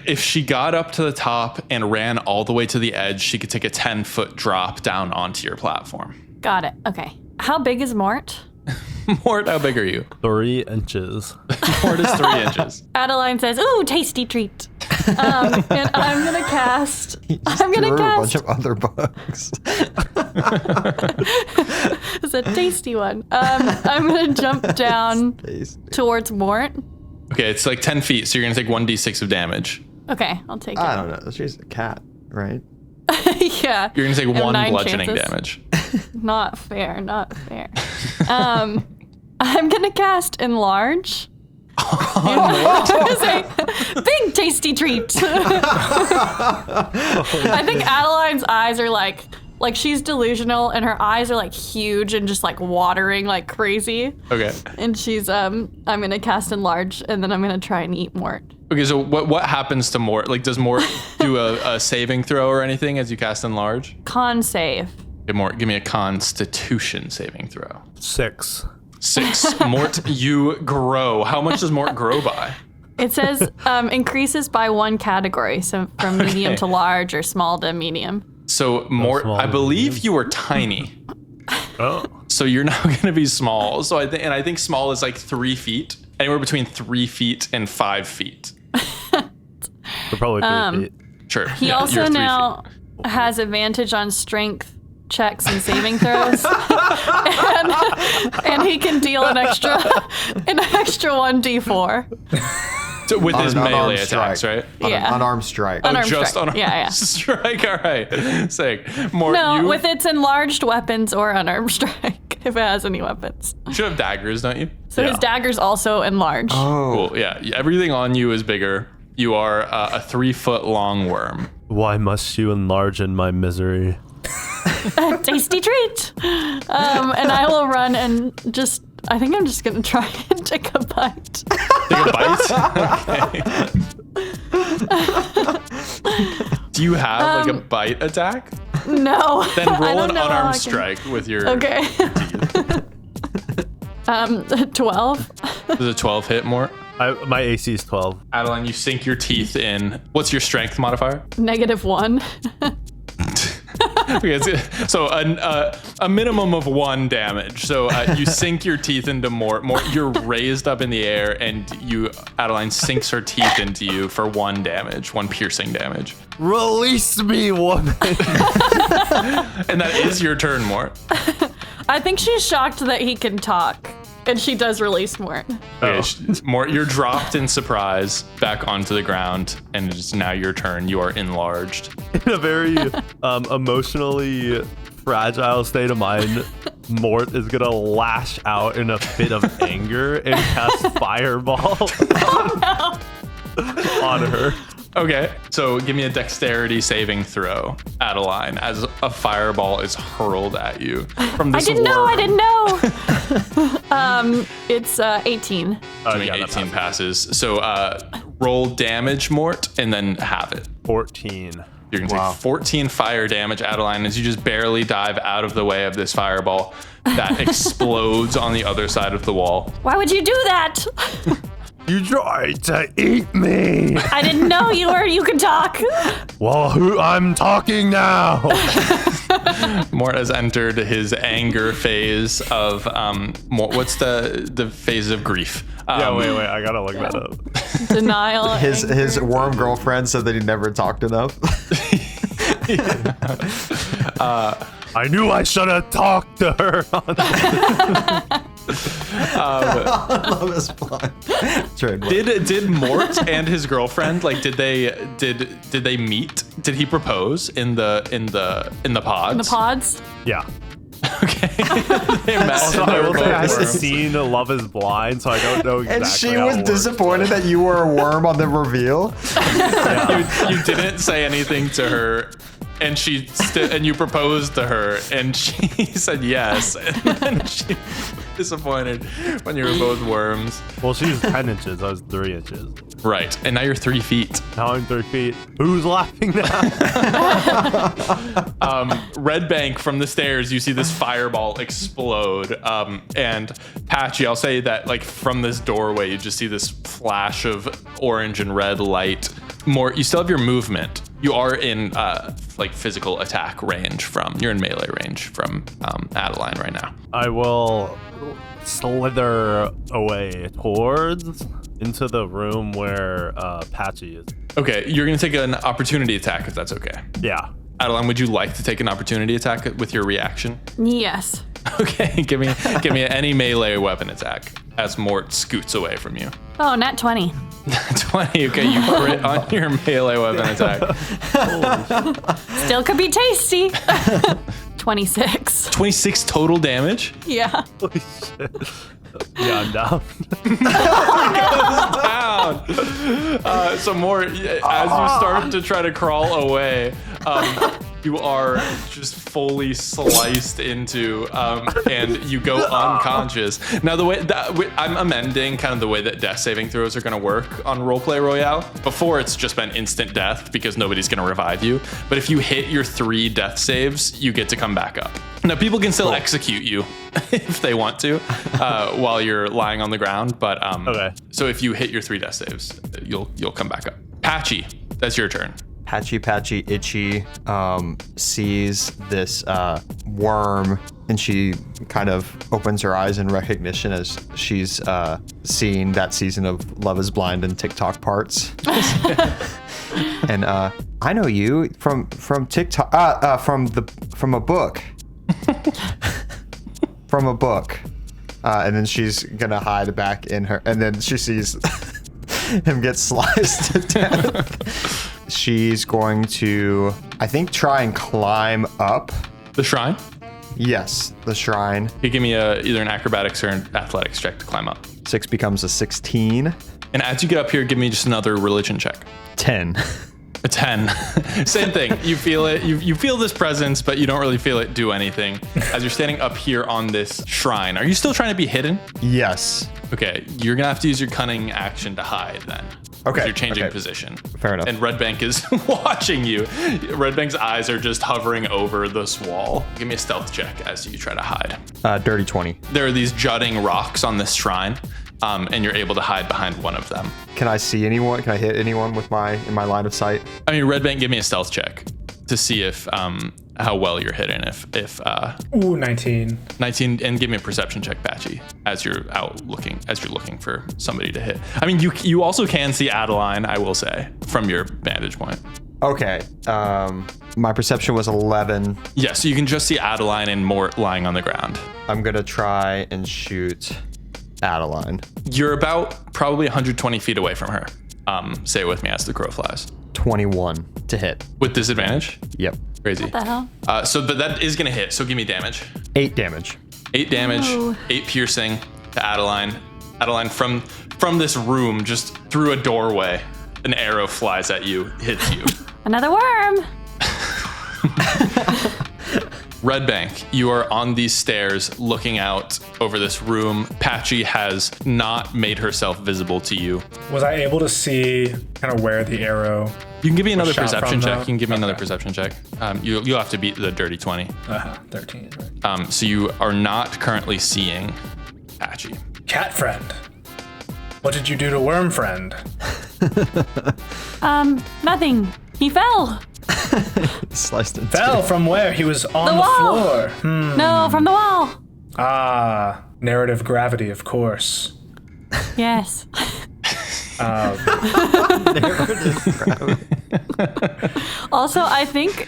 A: if she got up to the top and ran all the way to the edge, she could take a 10-foot drop down onto your platform.
E: Got it. Okay. How big is Mort?
A: Mort, how big are you?
B: 3 inches.
A: Mort is 3 inches.
E: Adeline says, "Ooh, tasty treat." And I'm gonna cast. I'm gonna
D: a
E: cast
D: bunch of other bugs.
E: It's a tasty one. I'm gonna jump down
D: Tasty.
E: towards Mort.
A: Okay, it's like 10 feet, so you're gonna take 1d6 of damage.
E: Okay, I'll take it.
D: I don't know. She's a cat, right?
E: Yeah.
A: You're gonna take
E: And
A: 1
E: 9
A: bludgeoning
E: chances.
A: damage.
E: Not fair. Not fair. I'm gonna cast enlarge. To say, big tasty treat. I think Adeline's eyes are like she's delusional, and her eyes are like huge and just like watering like crazy.
A: Okay.
E: And she's I'm gonna cast enlarge, and then I'm gonna try and eat Mort.
A: Okay, so what happens to Mort? Like, does Mort do a saving throw or anything as you cast enlarge?
E: Con save.
A: Okay, Mort, give me a Constitution saving throw.
B: 6.
A: 6. Mort, you grow. How much does Mort grow by?
E: It says increases by 1 category, so from medium
A: Okay.
E: to large or small to medium.
A: So Mort,
B: small
A: I
B: to
A: believe
B: medium.
A: you were tiny.
B: Oh.
A: So you're now going to be small. So I think small is like 3 feet, anywhere between 3 feet and 5 feet.
B: We're probably 3 feet.
A: Sure.
E: He
A: yeah,
E: also
A: you're 3
E: now
A: feet.
E: has advantage on strength checks and saving throws, and he can deal an extra 1d4.
A: So with his
D: Unarmed
A: melee
D: strike.
A: attacks, right?
E: Yeah.
D: Unarmed strike.
E: Unarmed
A: Just
E: strike.
A: unarmed
E: Yeah.
A: strike. All right. Sick. Mort,
E: No,
A: you
E: with its enlarged weapons or unarmed strike, if it has any weapons.
A: should have daggers, don't you?
E: So his dagger's also enlarged.
D: Oh.
A: Cool. Yeah. Everything on you is bigger. You are a 3-foot long worm.
B: Why must you enlarge in my misery?
E: Tasty treat. And I will run and just. I think I'm just gonna try and take a bite.
A: Take a bite? Okay. Do you have like a bite attack?
E: No.
A: Then
E: I
A: roll
E: don't
A: an
E: know how I
A: unarmed
E: can-
A: strike with your
E: Okay.
A: teeth.
E: 12.
A: Does a 12 hit more?
B: My AC is 12.
A: Adeline, you sink your teeth in. What's your strength modifier?
E: -1.
A: Okay, so a minimum of 1 damage. So you sink your teeth into more. You're raised up in the air, and Adeline sinks her teeth into you for 1 damage, 1 piercing damage.
B: Release me, woman.
A: And that is your turn, Mort.
E: I think she's shocked that he can talk, and she does release Mort.
A: Okay, Mort, you're dropped in surprise back onto the ground, and it's now your turn. You are enlarged.
B: In a very emotionally fragile state of mind, Mort is gonna lash out in a fit of anger and cast Fireball on her.
A: Okay, so give me a dexterity saving throw, Adeline, as a fireball is hurled at you from this
E: I didn't know.
A: worm.
E: It's 18.
A: I mean,
B: Yeah, that
A: 18 passes. So roll damage, Mort, and then have it.
B: 14.
A: You're gonna take 14 fire damage, Adeline, as you just barely dive out of the way of this fireball that explodes on the other side of the wall.
E: Why would you do that?
B: You tried to eat me.
E: I didn't know you could talk.
B: Well, I'm talking now.
A: Mort has entered his anger phase of what's the phase of grief?
B: Yeah, wait, I gotta look that up.
E: Denial.
D: His
E: anger.
D: worm girlfriend said that he never talked enough.
B: I knew I should have talked to her.
D: Love is blind. Trademark.
A: Did Mort and his girlfriend did they meet? Did he propose in the pods?
E: In the pods?
B: Yeah.
A: Okay. They met
B: Also,
A: and they
B: I
A: were
B: will say I
A: both
B: haven't
A: worms.
B: seen Love is Blind, so I don't know exactly
D: And she
B: how
D: was
B: it works.
D: disappointed that you were a worm on the reveal.
A: You didn't say anything to her, and and you proposed to her, and she said yes, and then she was disappointed when you were both worms.
B: Well, she was 10 inches. I was 3 inches.
A: Right, and now you're 3 feet.
B: Now I'm 3 feet. Who's laughing now?
A: Red Bank, from the stairs, you see this fireball explode. And Patchy, I'll say that from this doorway, you just see this flash of orange and red light. You still have your movement. You are in physical attack range you're in melee range from Adeline right now.
B: I will slither away into the room where Patchy is.
A: Okay, you're gonna take an opportunity attack if that's okay.
B: Yeah.
A: Adeline, would you like to take an opportunity attack with your reaction?
E: Yes.
A: Okay, give me any melee weapon attack as Mort scoots away from you.
E: Oh, nat 20.
A: 20. Okay, you crit on your melee weapon attack.
E: Still could be tasty. 26.
A: 26 total damage.
E: Yeah.
B: Holy shit. Yeah, I'm down.
A: Down. So more as you start to try to crawl away, you are just fully sliced into, and you go unconscious. Now, the way that I'm amending kind of the way that death saving throws are going to work on Roleplay Royale. Before, it's just been instant death because nobody's going to revive you. But if you hit your 3 death saves, you get to come back up. Now, people can still execute you if they want to while you're lying on the ground. But
B: Okay.
A: So if you hit your 3 death saves, you'll come back up. Patchy, that's your turn.
D: Patchy Itchy sees this worm, and she kind of opens her eyes in recognition as she's seen that season of Love is Blind and TikTok parts. And I know you from TikTok, from a book. From a book. And then she's gonna hide back in her, and then she sees him get sliced to death. She's going to, I think, try and climb up.
A: The shrine.
D: Yes, the shrine.
A: You give me either an acrobatics or an athletics check to climb up.
D: 6 becomes a 16.
A: And as you get up here, give me just another religion check.
D: 10.
A: A 10. Same thing. You feel it. You feel this presence, but you don't really feel it do anything. As you're standing up here on this shrine, are you still trying to be hidden?
D: Yes.
A: Okay, you're gonna have to use your cunning action to hide then.
D: Okay,
A: You're changing
D: okay.
A: position.
D: Fair enough.
A: And Red Bank is watching you. Red Bank's eyes are just hovering over this wall. Give me a stealth check as you try to hide.
D: Dirty 20.
A: There are these jutting rocks on this shrine, and you're able to hide behind one of them.
D: Can I see anyone? Can I hit anyone with in my line of sight?
A: I mean, Red Bank, give me a stealth check to see if how well you're hidden. If
C: 19.
A: 19, and give me a perception check, Patchy, as you're looking for somebody to hit. I mean, you also can see Adeline, I will say, from your vantage point.
D: Okay. My perception was 11.
A: Yes, so you can just see Adeline and Mort lying on the ground.
D: I'm gonna try and shoot Adeline.
A: You're about probably 120 feet away from her. Say it with me as the crow flies.
D: 21 to hit.
A: With disadvantage?
D: Yep.
A: Crazy.
E: What the hell?
A: But that is gonna hit, so give me damage.
D: 8 damage.
A: 8 damage,
E: Ooh.
A: 8 piercing to Adeline. Adeline, from this room, just through a doorway, an arrow flies at you, hits you.
E: Another worm.
A: Red Bank, you are on these stairs looking out over this room. Patchy has not made herself visible to you.
C: Was I able to see kind of where the arrow?
A: You can give me another
C: shot
A: perception
C: from,
A: check.
C: though?
A: You can give me another
C: Okay.
A: perception check. You'll have to beat the dirty 20.
C: 13. Right.
A: So you are not currently seeing Patchy.
C: Cat friend. What did you do to worm friend?
E: Nothing. He fell.
D: Sliced in
C: Fell from where? He was on the,
E: wall.
C: floor.
E: No, from the wall.
C: Narrative gravity, of course.
E: Yes. Also, I think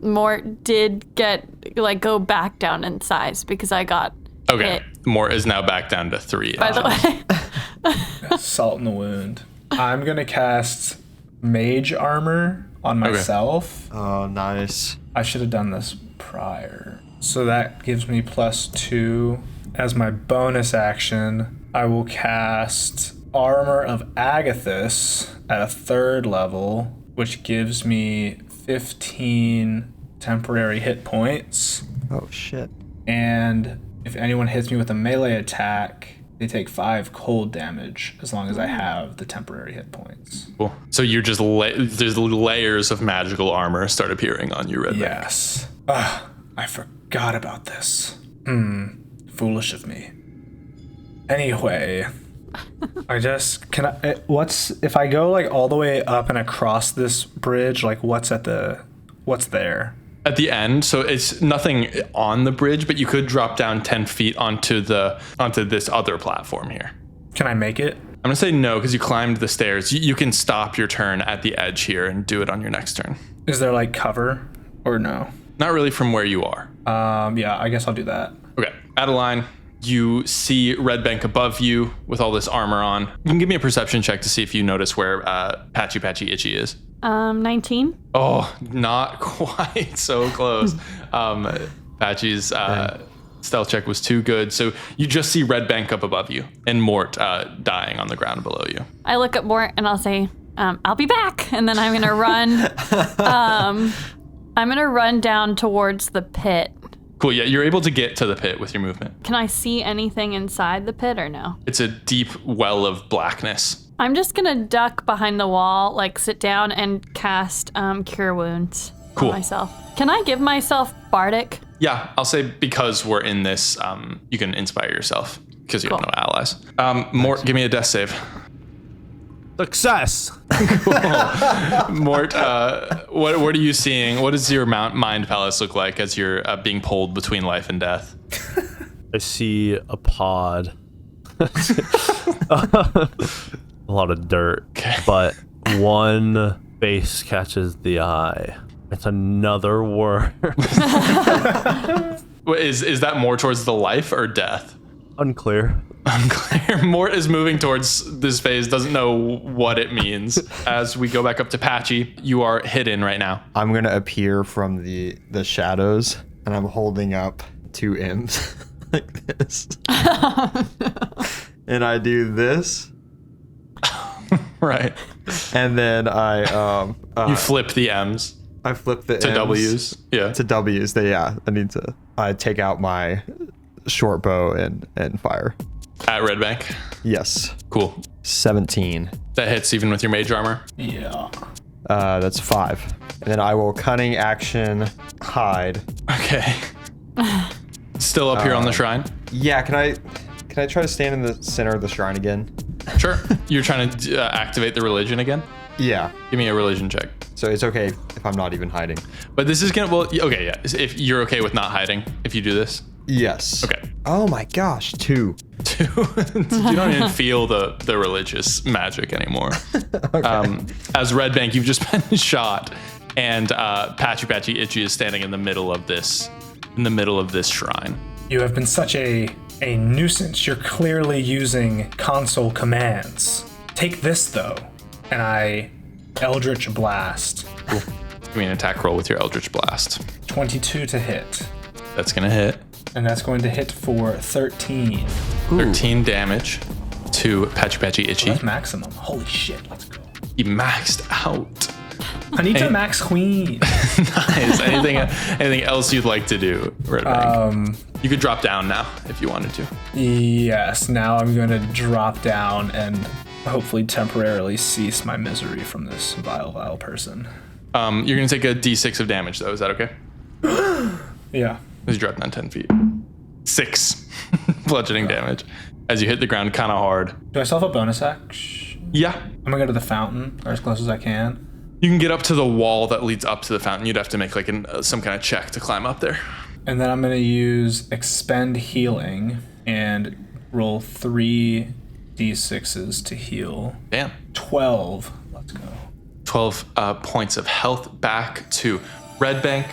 E: Mort did go back down in size because I got
A: Okay.
E: hit,
A: Mort is now back down to 3.
E: by the way.
C: Salt in the wound. I'm gonna cast mage armor on myself.
D: Oh, nice.
C: I should have done this prior. So that gives me +2. As my bonus action, I will cast Armor of Agathis at a 3rd level, which gives me 15 temporary hit points.
D: Oh, shit.
C: And if anyone hits me with a melee attack, they take 5 cold damage as long as I have the temporary hit points.
A: Cool. So you're just there's layers of magical armor start appearing on you, Red Bank.
C: Yes. I forgot about this. Foolish of me. Anyway, what's if I go all the way up and across this bridge, what's there?
A: At the end, so it's nothing on the bridge, but you could drop down 10 feet onto this other platform here.
C: Can I make it?
A: I'm gonna say no because you climbed the stairs. You can stop your turn at the edge here and do it on your next turn.
C: Is there cover or no?
A: Not really from where you are.
C: Yeah, I guess I'll do that.
A: Okay, Adeline, you see Red Bank above you with all this armor on. You can give me a perception check to see if you notice where Patchy Itchy is.
E: 19.
A: Oh, not quite so close. Patchy's stealth check was too good. So you just see Red Bank up above you and Mort dying on the ground below you.
E: I look at Mort and I'll say, I'll be back. And then I'm going to run. I'm going to run down towards the pit.
A: Cool, yeah, you're able to get to the pit with your movement.
E: Can I see anything inside the pit or no?
A: It's a deep well of blackness.
E: I'm just going to duck behind the wall, sit down and cast Cure Wounds
A: Cool.
E: on myself. Can I give myself Bardic?
A: Yeah, I'll say because we're in this, you can inspire yourself because you have
E: Cool.
A: no allies. Mort, give me a death save.
B: Success.
A: Mort, what are you seeing? What does your mind palace look like as you're being pulled between life and death?
B: I see a pod. A lot of dirt, but one face catches the eye. It's another worm.
A: Is that more towards the life or death?
B: Unclear.
A: Unclear. Mort is moving towards this phase, doesn't know what it means. As we go back up to Patchy, you are hidden right now.
D: I'm going to appear from the shadows, and I'm holding up 2 M's like this. And I do this,
A: Right.
D: and then
A: You flip the M's
D: I flip the
A: to
D: M's
A: W's. Yeah.
D: to W's. I take out my short bow and fire.
A: At Red Bank.
D: Yes.
A: Cool.
D: 17.
A: That hits even with your mage armor.
C: Yeah.
D: That's 5. And then I will cunning action hide.
A: Okay. Still up here on the shrine?
D: Yeah, can I try to stand in the center of the shrine again?
A: Sure. You're trying to activate the religion again?
D: Yeah.
A: Give me a religion check.
D: So it's okay if I'm not even hiding.
A: But this is gonna, well, okay, yeah. If you're okay with not hiding, if you do this.
D: Yes.
A: Okay.
D: Oh my gosh, 2.
A: You don't even feel the religious magic anymore. As Red Bank, you've just been shot, and Patchy Itchy is standing in the middle of this shrine.
C: You have been such a nuisance. You're clearly using console commands. Take this though, and I Eldritch Blast.
A: Cool. Give me an attack roll with your Eldritch Blast.
C: 22 to hit.
A: That's gonna hit.
C: And that's going to hit for 13.
A: 13 damage to Patchy Itchy.
C: That's maximum. Holy shit, let's go.
A: He maxed out.
C: I need to max queen.
A: Nice. Anything else you'd like to do, Red Bank? You could drop down now if you wanted to.
C: Yes, now I'm going to drop down and hopefully temporarily cease my misery from this vile person.
A: You're gonna take a d6 of damage though. Is that okay?
C: Yeah.
A: As you drop down 10 feet. 6 bludgeoning damage as you hit the ground kind of hard.
C: Do I still have a bonus action?
A: Yeah.
C: I'm going to go to the fountain, or as close as I can.
A: You can get up to the wall that leads up to the fountain. You'd have to make like some kind of check to climb up there.
C: And then I'm going to use Expend Healing and roll 3 d6s to heal.
A: Damn.
C: 12. Let's go.
A: 12 points of health back to Red Bank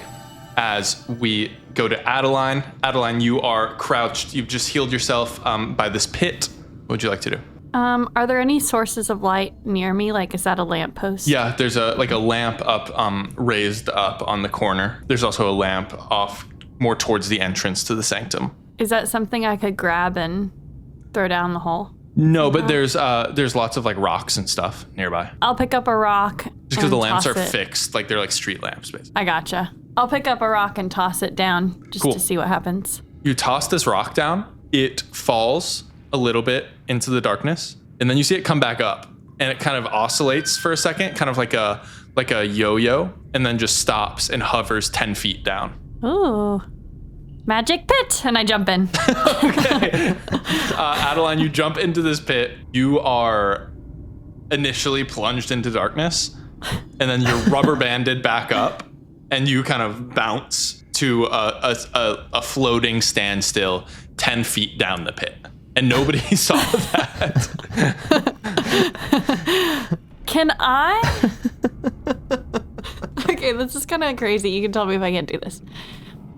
A: as we go to Adeline. Adeline, you are crouched. You've just healed yourself by this pit. What would you like to do?
E: Are there any sources of light near me? Like, is that a lamppost?
A: Yeah, there's a lamp up, raised up on the corner. There's also a lamp off more towards the entrance to the Sanctum.
E: Is that something I could grab and throw down the hole?
A: No, but there's lots of like rocks and stuff nearby.
E: I'll pick up a rock.
A: Just because the lamps are
E: toss it.
A: fixed, like they're like street lamps, basically.
E: I gotcha. I'll pick up a rock and toss it down just
A: Cool.
E: to see what happens.
A: You toss this rock down, it falls a little bit into the darkness, and then you see it come back up, and it kind of oscillates for a second, kind of like a yo-yo, and then just stops and hovers 10 feet down.
E: Ooh. Magic pit! And I jump in.
A: Okay. Adeline, you jump into this pit. You are initially plunged into darkness, and then you're rubber banded back up, and you kind of bounce to a floating standstill 10 feet down the pit. And nobody saw that.
E: Can I? Okay, this is kind of crazy. You can tell me if I can't do this.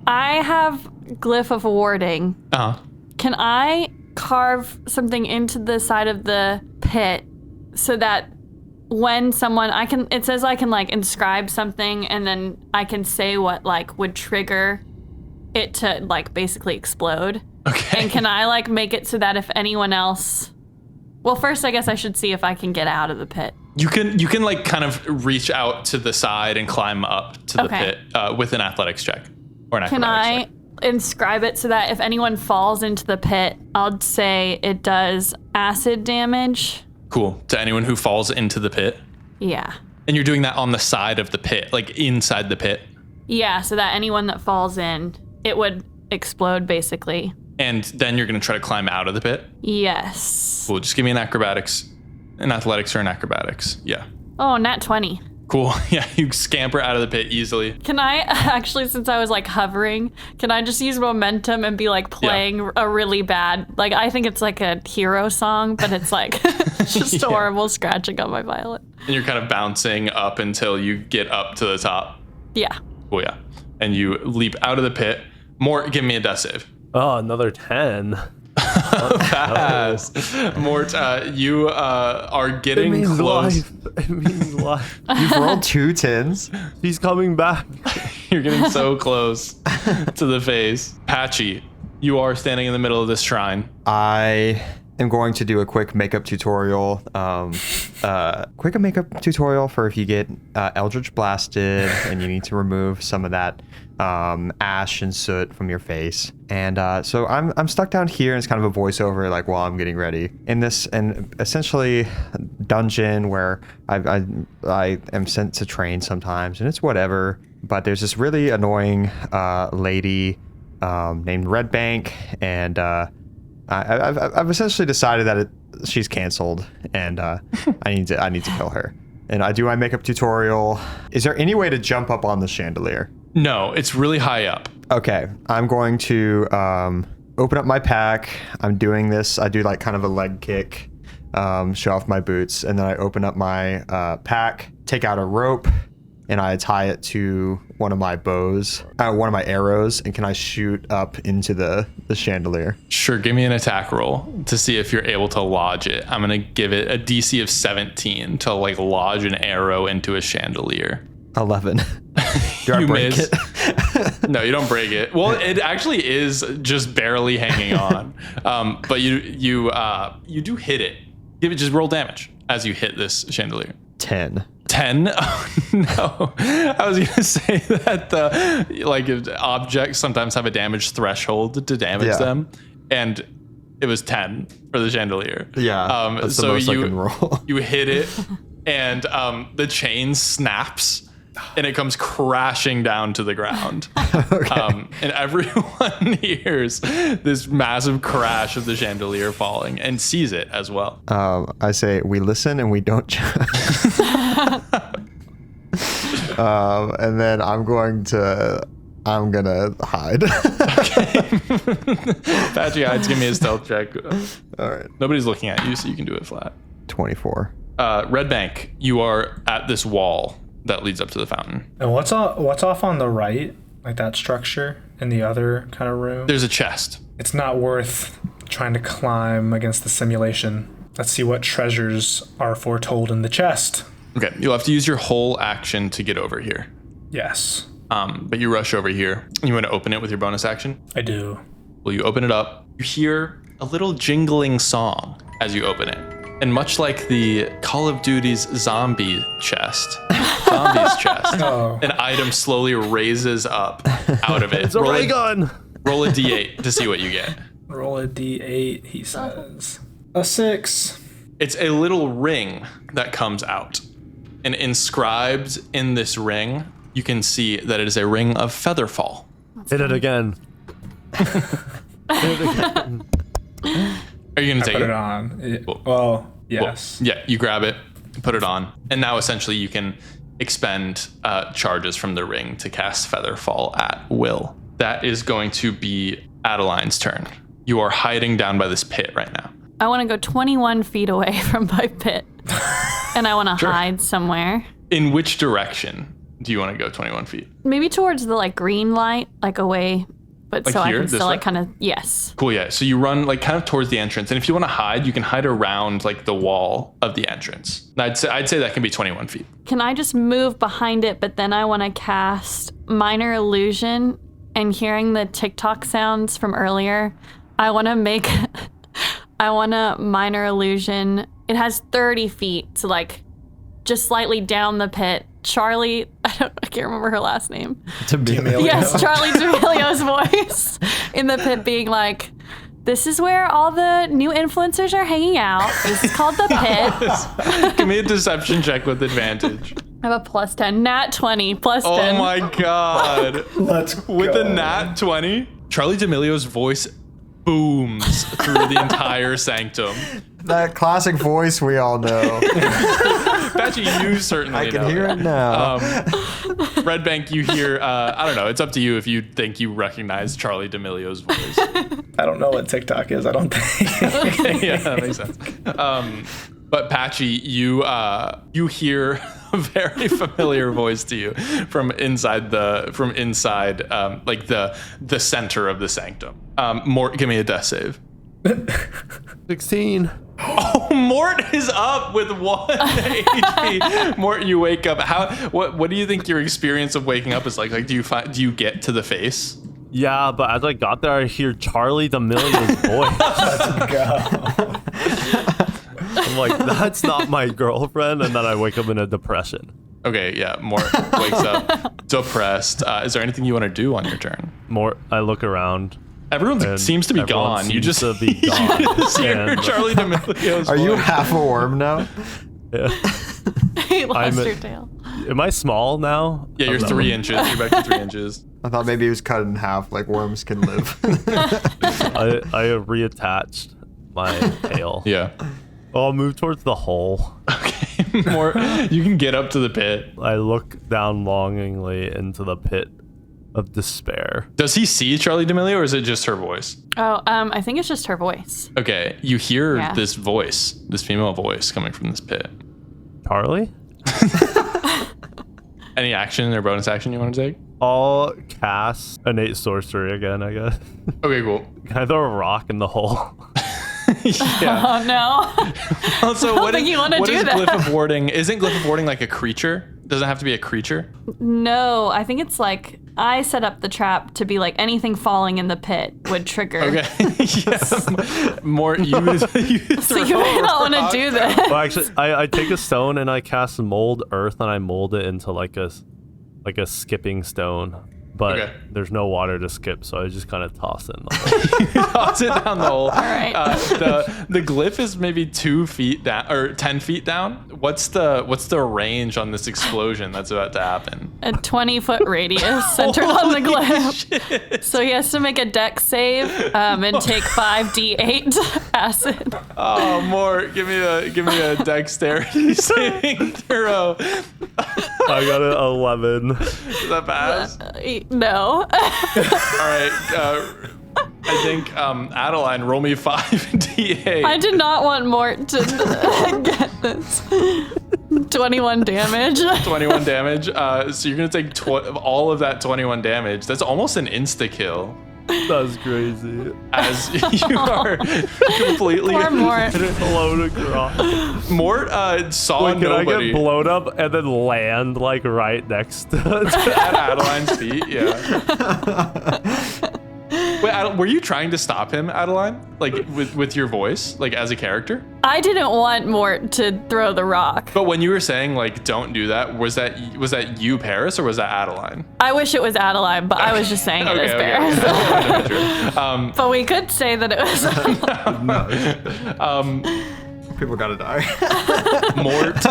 E: I have glyph of warding.
A: Uh-huh.
E: Can I carve something into the side of the pit so that when someone it says I can like inscribe something and then I can say what like would trigger it to like basically explode.
A: Okay.
E: And can I like make it so that if anyone else, well, first I guess I should see if I can get out of the pit.
A: You can like kind of reach out to the side and climb up to the
E: Okay.
A: pit with an athletics check or an
E: Can
A: acrobatics
E: I
A: check.
E: inscribe it so that if anyone falls into the pit, I'll say it does acid damage?
A: Cool. To anyone who falls into the pit.
E: Yeah.
A: And you're doing that on the side of the pit, like inside the pit.
E: Yeah, so that anyone that falls in, it would explode basically.
A: And then you're going to try to climb out of the pit.
E: Yes.
A: Cool. Just give me an athletics or an acrobatics. Yeah.
E: Oh, nat 20.
A: Cool. Yeah, you scamper out of the pit easily.
E: Can I actually, since I was like hovering, can I just use momentum and be like playing a really bad, like I think it's like a hero song, but it's like just
A: Yeah.
E: horrible scratching on my violet.
A: And you're kind of bouncing up until you get up to the top.
E: Yeah.
A: Oh, yeah. And you leap out of the pit. Give me a death save.
B: Oh, another 10.
A: Pass. Mort, you are
B: It
A: getting
B: means
A: close.
B: life. It means life.
D: You've rolled 2 10s.
B: He's coming back.
A: You're getting so close to the face. Patchy, you are standing in the middle of this shrine.
D: I am going to do a quick makeup tutorial. Quick makeup tutorial for if you get Eldritch Blasted and you need to remove some of that ash and soot from your face. And so I'm stuck down here, and it's kind of a voiceover like while I'm getting ready in this and essentially dungeon where I am sent to train sometimes, and it's whatever. But there's this really annoying lady named Red Bank, and I've essentially decided that she's canceled, and I need to kill her. And I do my makeup tutorial. Is there any way to jump up on the chandelier?
A: No, it's really high up.
D: Okay, I'm going to open up my pack. I'm doing this. I do like kind of a leg kick, show off my boots, and then I open up my pack, take out a rope, and I tie it to one of my bows, one of my arrows, and can I shoot up into the chandelier?
A: Sure, give me an attack roll to see if you're able to lodge it. I'm gonna give it a DC of 17 to like lodge an arrow into a chandelier.
D: 11. Do I break
A: miss.
D: it?
A: No, you don't break it. Well, it actually is just barely hanging on. But you do hit it. Just roll damage as you hit this chandelier.
D: 10.
A: 10? Oh, no. I was gonna say that the objects sometimes have a damage threshold to damage them, and it was 10 for the chandelier.
D: Yeah. That's the most I can roll.
A: You hit it, and the chain snaps, and it comes crashing down to the ground.
D: Okay.
A: And everyone hears this massive crash of the chandelier falling and sees it as well.
D: I say we listen and we don't judge. And then I'm gonna hide.
A: Okay. Patchy hides. Give me a stealth check.
D: All right.
A: Nobody's looking at you, so you can do it flat.
D: 24.
A: Red Bank, you are at this wall that leads up to the fountain.
C: And what's off on the right, like that structure in the other kind of room?
A: There's a chest.
C: It's not worth trying to climb against the simulation. Let's see what treasures are foretold in the chest.
A: Okay, you'll have to use your whole action to get over here.
C: Yes,
A: But you rush over here. You want to open it with your bonus action?
C: I do.
A: Well, you open it up. You hear a little jingling song as you open it. And much like the Call of Duty's zombies chest, an item slowly raises up out of it.
B: It's a ray gun.
A: Roll a d8 to see what you get.
C: Roll a d8, he says. A 6.
A: It's a little ring that comes out. And inscribed in this ring, you can see that it is a ring of Featherfall.
B: Hit it again.
A: Are you going to take
C: Put
A: it?
C: it on. Well, yes.
A: Well, yeah, you grab it, put it on, and now essentially you can expend charges from the ring to cast Featherfall at will. That is going to be Adeline's turn. You are hiding down by this pit right now.
E: I want to go 21 feet away from my pit. And I want to hide somewhere.
A: In which direction do you want to go 21 feet?
E: Maybe towards the green light, away. But
A: Like
E: so
A: here,
E: I can
A: this
E: still
A: way?
E: kind of, yes.
A: Cool, yeah. So you run kind of towards the entrance. And if you want to hide, you can hide around the wall of the entrance. I'd say that can be 21 feet.
E: Can I just move behind it, but then I want to cast Minor Illusion, and hearing the TikTok sounds from earlier, I want to Minor Illusion. It has 30 feet, so just slightly down the pit. Charlie, I can't remember her last name.
C: D'Amelio.
E: Yes, Charlie D'Amelio's voice in the pit being like, this is where all the new influencers are hanging out. This is called the pit.
A: Give me a deception check with advantage.
E: I have a plus 10, nat 20, plus 10.
A: Oh my God.
C: Let's go.
A: With a nat 20, Charlie D'Amelio's voice booms through the entire sanctum.
D: That classic voice we all know.
A: Patchy, you certainly
D: I can
A: know
D: hear
A: that.
D: it now.
A: Red Bank, you hear, I don't know, it's up to you if you think you recognize Charlie D'Amelio's voice.
C: I don't know what TikTok is, I don't think.
A: Yeah, that makes sense. But Patchy, you hear a very familiar voice to you from inside the center of the sanctum. Mort, give me a death save.
B: 16.
A: Oh, Mort is up with 1 HP. Mort, you wake up. What do you think your experience of waking up is like? Do you get to the face?
B: Yeah, but as I got there, I hear Charlie D'Amelio's voice.
C: Let's go.
B: I'm like, that's not my girlfriend. And then I wake up in a depression.
A: Okay, yeah. Mort wakes up depressed. Is there anything you want to do on your turn?
B: I look around.
A: Everyone seems to be gone. You just
B: to be gone.
A: you just hear
B: And-
A: Charlie D'Amelio's
D: Are you
A: voice.
D: half a worm now?
B: Yeah.
E: You lost
B: I'm-
E: your tail.
B: Am I small now?
A: Yeah, you're 3 inches. You're back to 3 inches.
D: I thought maybe it was cut in half like worms can live.
B: I reattached my tail.
A: Yeah.
B: I'll move towards the hole.
A: Okay. More. You can get up to the pit.
B: I look down longingly into the pit of despair.
A: Does he see Charlie D'Amelio, or is it just her voice?
E: Oh, I think it's just her voice.
A: Okay. You hear
E: Yeah.
A: this voice, this female voice coming from this pit.
B: Charlie?
A: Any action or bonus action you want to take?
B: I'll cast innate sorcery again, I guess.
A: Okay, cool.
B: Can I throw a rock in the hole?
A: Yeah.
E: Oh no.
A: Also, what
E: think
A: is,
E: you wanna
A: what
E: do
A: is
E: that.
A: Glyph of Warding? Isn't Glyph of Warding like a creature? Doesn't it have to be a creature?
E: No, I think it's like I set up the trap to be like anything falling in the pit would trigger.
A: Okay. Yeah. More you
E: So you may not want to do this.
B: Well, actually, I take a stone and I cast mold earth and I mold it into like a skipping stone. But
A: Okay.
B: there's no water to skip, so I just kind of toss it in the hole.
A: Toss it down the hole. All
E: right.
A: The glyph is maybe 2 feet down or 10 feet down. What's the range on this explosion that's about to happen?
E: A 20-foot radius centered on the
A: Holy
E: glyph.
A: shit.
E: So he has to make a dex save and take 5d8 acid.
A: Oh, more. Give me a dexterity saving throw.
B: I got an 11.
A: Does that pass?
E: No.
A: All right. I think Adeline, roll me 5d8.
E: I did not want Mort to get this. 21 damage.
A: 21 damage. So you're gonna take all of that 21 damage. That's almost an insta kill.
B: That's crazy.
A: As you are completely
E: Poor Mort.
B: Blown across.
A: Mort saw
B: Wait, can I
A: nobody
B: get blown up and then land like right next to
A: at Adeline's feet. Yeah. Wait, were you trying to stop him, Adeline? Like with your voice, like as a character?
E: I didn't want Mort to throw the rock.
A: But when you were saying like don't do that, was that you, Paris, or was that Adeline?
E: I wish it was Adeline, but I was just saying it was Paris.
A: Okay.
E: But we could say that it was.
D: People gotta die.
A: Mort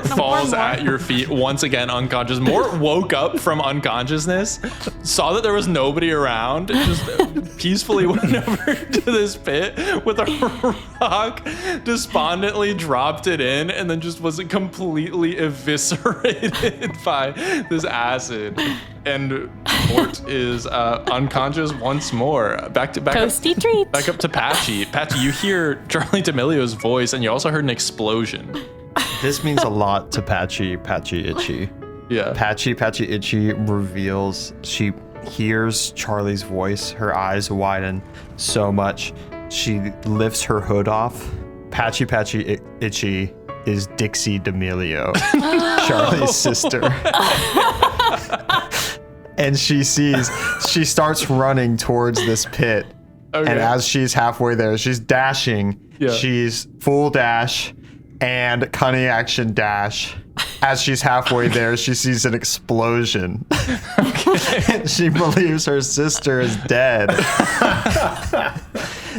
A: falls
E: Mort.
A: at your feet once again unconscious. Mort woke up from unconsciousness, saw that there was nobody around, just peacefully went over to this pit with a rock, despondently dropped it in, and then just was completely eviscerated by this acid. And Mort is unconscious once more. Back
E: Toasty treats.
A: Back up to Patchy. Patchy, you hear Charlie D'Amelio's voice, and you also heard an explosion.
D: This means a lot to Patchy Itchy.
A: Yeah.
D: Patchy Itchy reveals she hears Charlie's voice. Her eyes widen so much. She lifts her hood off. Patchy Itchy is Dixie D'Amelio, Charlie's sister. And she starts running towards this pit.
A: Okay.
D: And as she's halfway there, she's dashing.
A: Yeah.
D: She's full dash and cunning action dash. As she's halfway there, she sees an explosion. And she believes her sister is dead.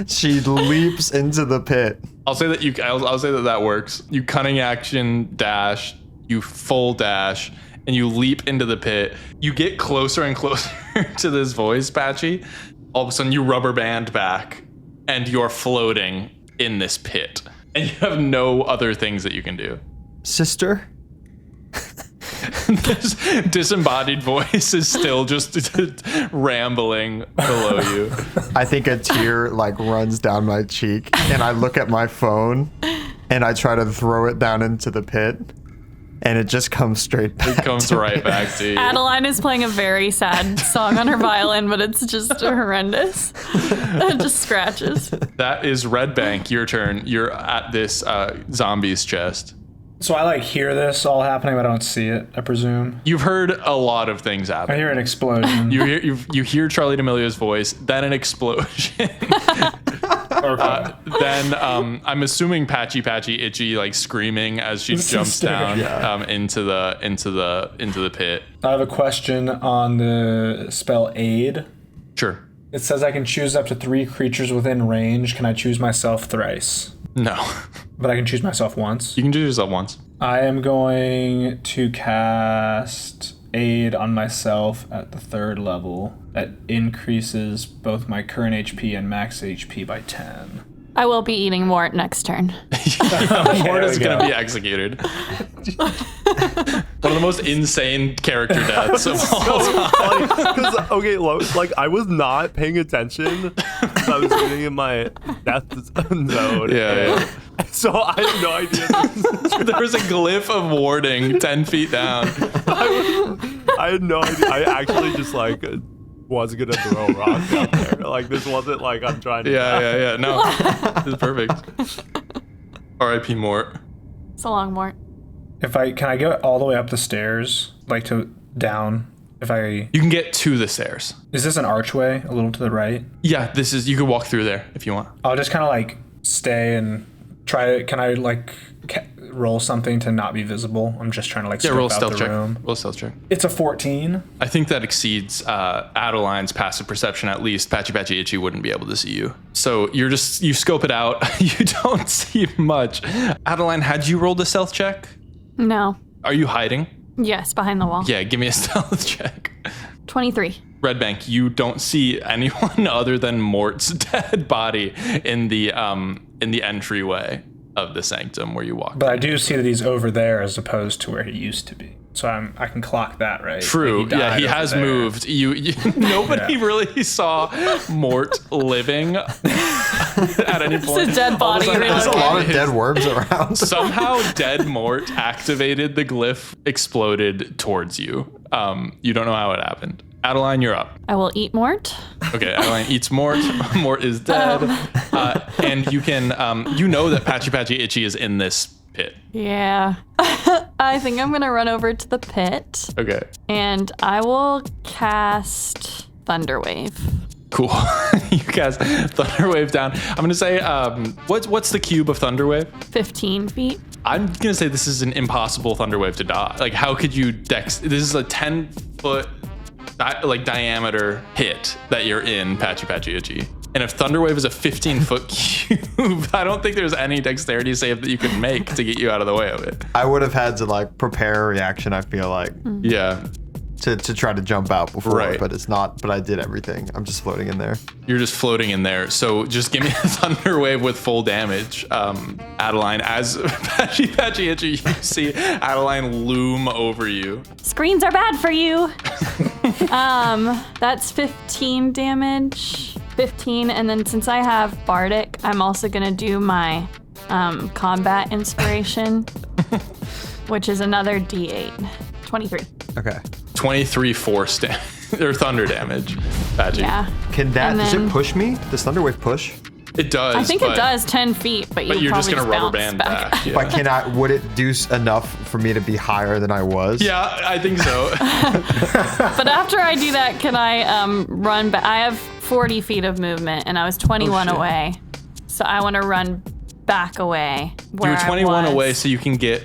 D: She leaps into the pit.
A: I'll say that I'll say that works. You cunning action dash, you full dash, and you leap into the pit. You get closer and closer to this voice, Patchy. All of a sudden, you rubber band back, and you're floating in this pit. And you have no other things that you can do.
D: Sister?
A: This disembodied voice is still just rambling below you.
D: I think a tear like runs down my cheek, and I look at my phone, and I try to throw it down into the pit, and it just comes straight back.
A: It comes
D: to
A: right
D: me.
A: back to you.
E: Adeline is playing a very sad song on her violin, but it's just horrendous. It just scratches.
A: That is Red Bank. Your turn. You're at this zombie's chest.
C: So I like hear this all happening, but I don't see it, I presume.
A: You've heard a lot of things
C: I
A: happen.
C: hear an explosion.
A: You hear Charlie D'Amelio's voice, then an explosion.
C: All Okay.
A: Then I'm assuming Patchy Itchy like screaming as she jumps down into the pit.
C: I have a question on the spell Aid.
A: Sure.
C: It says I can choose up to 3 creatures within range. Can I choose myself thrice?
A: No.
C: But I can choose myself once.
A: You can do yourself once.
C: I am going to cast Aid on myself at the 3rd level. That increases both my current HP and max HP by 10.
E: I will be eating Mort next turn.
A: Mort is
C: we
A: going
C: go.
A: to be executed. One of the most insane character deaths of all time.
B: Because like I was not paying attention. I was sitting in my death zone.
A: Yeah.
B: So I had no idea.
A: There was a glyph of warding 10 feet down.
B: I had no idea. I actually just like was gonna throw a rock out there. Like this wasn't like I'm trying to.
A: Yeah. No, it's perfect. R.I.P. Mort.
E: So long, Mort.
C: Can I go all the way up the stairs, like to down?
A: You can get to the stairs.
C: Is this an archway a little to the right?
A: Yeah, you could walk through there if you want.
C: I'll just kind of like stay and try to. Can I like roll something to not be visible? I'm just trying to like
A: Roll
C: scope out
A: stealth
C: the
A: check.
C: room.
A: Roll stealth check.
C: It's a 14.
A: I think that exceeds Adeline's passive perception. At least Patchy Itchy wouldn't be able to see you. So you scope it out. You don't see much. Adeline, had you rolled a stealth check?
E: No.
A: Are you hiding?
E: Yes, behind the wall.
A: Yeah, give me a stealth check.
E: 23.
A: Red Bank, you don't see anyone other than Mort's dead body in the entryway of the Sanctum where you walk.
C: But I do see that he's over there as opposed to where he used to be. So I can clock that, right?
A: True.
C: Like, died
A: He
C: over
A: has
C: there.
A: moved. You nobody really saw Mort living at any point.
E: It's a dead
A: All of a
E: body.
A: sudden,
E: There's
D: There's a lot of dead worms around.
A: Somehow dead Mort activated the glyph, exploded towards you. You don't know how it happened. Adeline, you're up.
E: I will eat Mort.
A: Okay, Adeline eats Mort. Mort is dead. And you can, you know that Patchy Itchy is in this pit.
E: Yeah. I think I'm going to run over to the pit.
A: Okay.
E: And I will cast Thunderwave.
A: Cool. You guys Thunderwave down. I'm going to say, what's the cube of Thunderwave?
E: 15 feet.
A: I'm going to say this is an impossible Thunderwave to dodge. Like, how could you this is a 10-foot diameter hit that you're in, Patchy Itchy. And if Thunderwave is a 15-foot cube, I don't think there's any dexterity save that you can make to get you out of the way of it.
D: I would have had to like prepare a reaction, I feel like,
A: Yeah.
D: to try to jump out before,
A: Right.
D: but it's not, but I did everything. I'm just floating in there.
A: You're just floating in there. So just give me a Thunderwave with full damage. Adeline, as Patchy Itchy, you see Adeline loom over you.
E: Screens are bad for you. That's 15 damage. 15, and then since I have Bardic, I'm also gonna do my combat inspiration, which is another D8. 23.
D: Okay.
A: 23 force or thunder damage. Patchy.
E: Yeah.
D: Can that,
E: And
D: does
E: then-
D: it push me? Does Thunderwave push?
A: It does.
E: I think
A: but,
E: it does 10 feet, but
A: But you're just
E: probably
A: gonna rubber
E: bounce
A: band back. Yeah.
D: But would it do enough for me to be higher than I was?
A: Yeah, I think so.
E: But after I do that, can I run back? I have 40 feet of movement, and I was 21
A: shit.
E: away. So I want to run back away.
A: You
E: Where
A: were 21
E: I was.
A: away, so you can get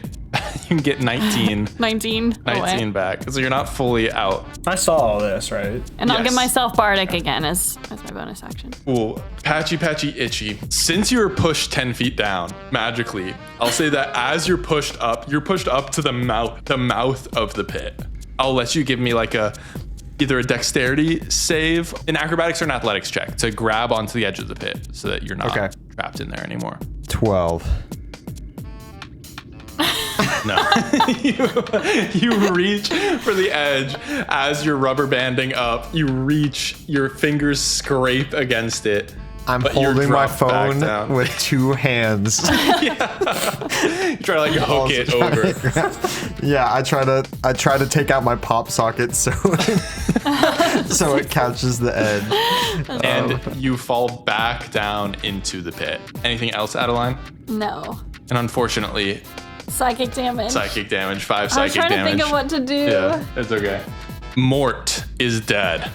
A: 19
E: 19 away.
A: back. So you're not fully out.
C: I saw all this, right?
E: And I'll give
A: Yes.
E: myself Bardic again as my bonus action.
A: Cool. Patchy Itchy. Since you were pushed 10 feet down magically, I'll say that as you're pushed up to the mouth of the pit. I'll let you give me like either a dexterity save, an acrobatics or an athletics check to grab onto the edge of the pit so that you're not trapped in there anymore.
D: 12.
A: No. you reach for the edge as you're rubber banding up. You reach, your fingers scrape against it.
D: I'm
A: but you're
D: holding my
A: dropped back
D: phone
A: down.
D: with 2 hands.
A: You try to like hook it over.
D: Yeah, I try to take out my pop socket so so it catches the edge.
A: And you fall back down into the pit. Anything else, Adeline?
E: No.
A: And unfortunately,
E: Psychic damage.
A: psychic damage, 5
E: I was
A: psychic
E: trying
A: damage.
E: to think of what to do.
A: Yeah, it's okay. Mort is dead.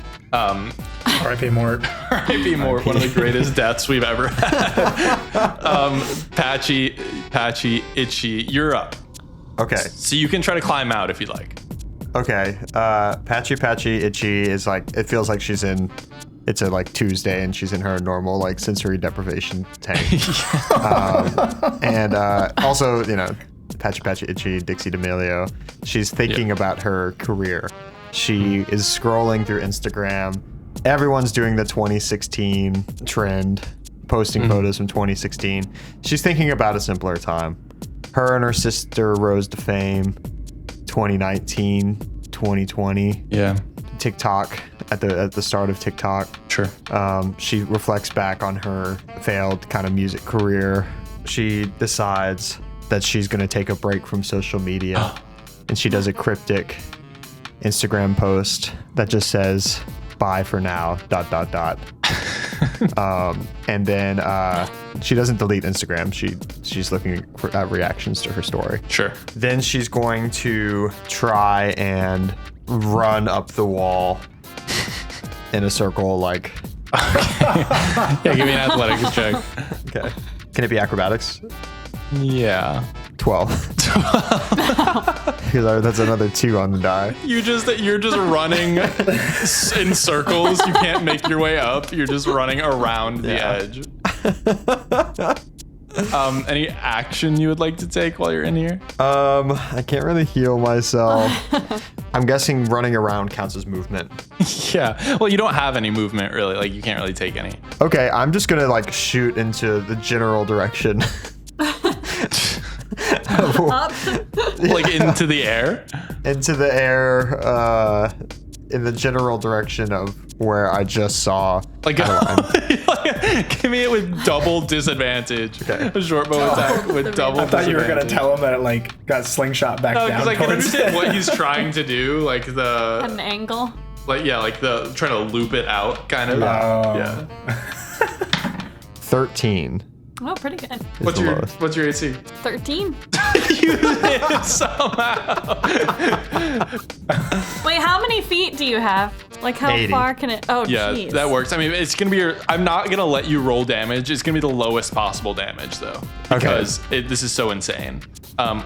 C: R.I.P. Mort.
A: R.I.P. Mort, one of the greatest deaths we've ever had. Patchy, Itchy, you're up.
D: Okay.
A: So you can try to climb out if you like.
D: Okay. Patchy, Itchy is like, it feels like she's in, it's a like Tuesday and she's in her normal like sensory deprivation tank. And also, you know, Patchy, Itchy, Dixie D'Amelio. She's thinking about her career. She is scrolling through Instagram. Everyone's doing the 2016 trend, posting photos from 2016. She's thinking about a simpler time. Her and her sister rose to fame 2019, 2020.
A: Yeah.
D: TikTok at the start of TikTok.
A: Sure.
D: She reflects back on her failed kind of music career. She decides that she's going to take a break from social media, and she does a cryptic Instagram post that just says "bye for now." ... And then she doesn't delete Instagram. She's looking at reactions to her story.
A: Sure.
D: Then she's going to try and run up the wall in a circle, like.
A: Yeah, give me an athletics check.
D: Okay. Can it be acrobatics?
A: Yeah.
D: 12. Because that's another 2 on the die.
A: You're just running in circles. You can't make your way up. You're just running around the edge. Any action you would like to take while you're in here?
D: I can't really heal myself. I'm guessing running around counts as movement.
A: Yeah. Well, you don't have any movement really. Like you can't really take any.
D: Okay, I'm just gonna like shoot into the general direction.
A: Like into the air?
D: Into the air, in the general direction of where I just saw.
A: Like, give me it with double disadvantage.
D: Okay.
A: A short bow attack with double disadvantage.
C: I thought you were gonna tell him that it like got slingshot back down.
A: Because I can
C: towards
A: understand
C: it.
A: what he's trying to do, like
E: An angle.
A: like the trying to loop it out, kind of. Yeah.
D: 13.
E: Oh, pretty good.
A: What's
D: the
A: your
D: lowest.
A: What's your AC?
E: 13.
A: You hit somehow.
E: Wait, how many feet do you have? Like, how
D: 80.
E: far can it? Oh,
A: Yeah,
E: jeez.
A: that works. I mean, it's gonna be I'm not gonna let you roll damage. It's gonna be the lowest possible damage though, because this is so insane.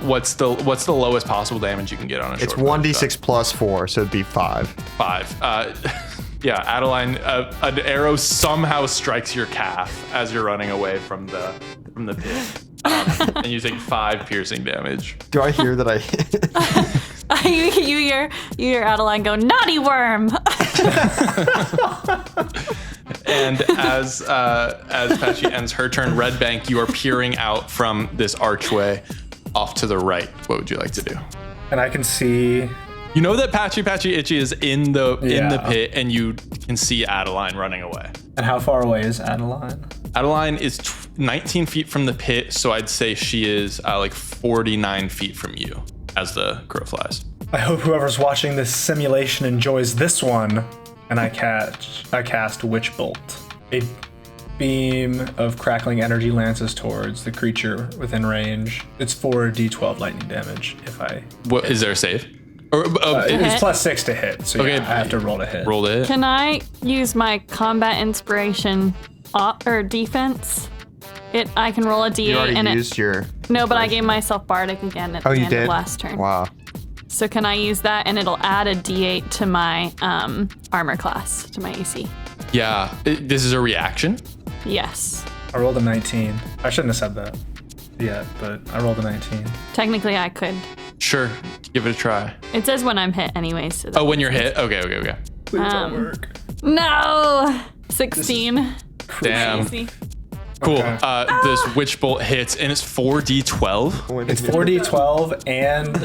A: What's the lowest possible damage you can get on a short
D: It's
A: bow?
D: 1d6 plus 4, so it'd be 5.
A: 5. Yeah, Adeline, an arrow somehow strikes your calf as you're running away from the pit, and you take 5 piercing damage.
D: Do I hear that I hit?
E: you hear Adeline go, naughty worm.
A: And as Patchy ends her turn, Red Bank, you are peering out from this archway off to the right. What would you like to do?
C: And I can see.
A: You know that Patchy Itchy is in the
C: Yeah.
A: pit, and you can see Adeline running away.
C: And how far away is Adeline?
A: Adeline is 19 feet from the pit, so I'd say she is like 49 feet from you as the crow flies.
C: I hope whoever's watching this simulation enjoys this one. And I cast Witch Bolt. A beam of crackling energy lances towards the creature within range. It's 4d12 lightning damage if I.
A: What is there a save? Or
C: It's plus 6 to hit, so
A: Okay.
C: yeah, I have to roll to hit.
A: roll it.
E: Can I use my combat inspiration or defense? I can roll a d8
D: You already
E: and
D: used your.
E: No, but I gave myself bardic again at
D: Oh,
E: the
D: you
E: end
D: did?
E: of last turn.
D: Wow.
E: So can I use that and it'll add a d8 to my armor class, to my AC?
A: Yeah, this is a reaction.
E: Yes.
C: I rolled a 19. I shouldn't have said that yet, but I rolled a 19.
E: Technically, I could.
A: Sure, give it a try.
E: It says when I'm hit anyways. So
A: Oh, when you're hit? Okay.
C: Please don't work.
E: No! 16.
A: Damn.
E: Easy.
A: Cool.
C: Okay.
A: This witch bolt hits, and it's 4d12.
C: It's 4d12, and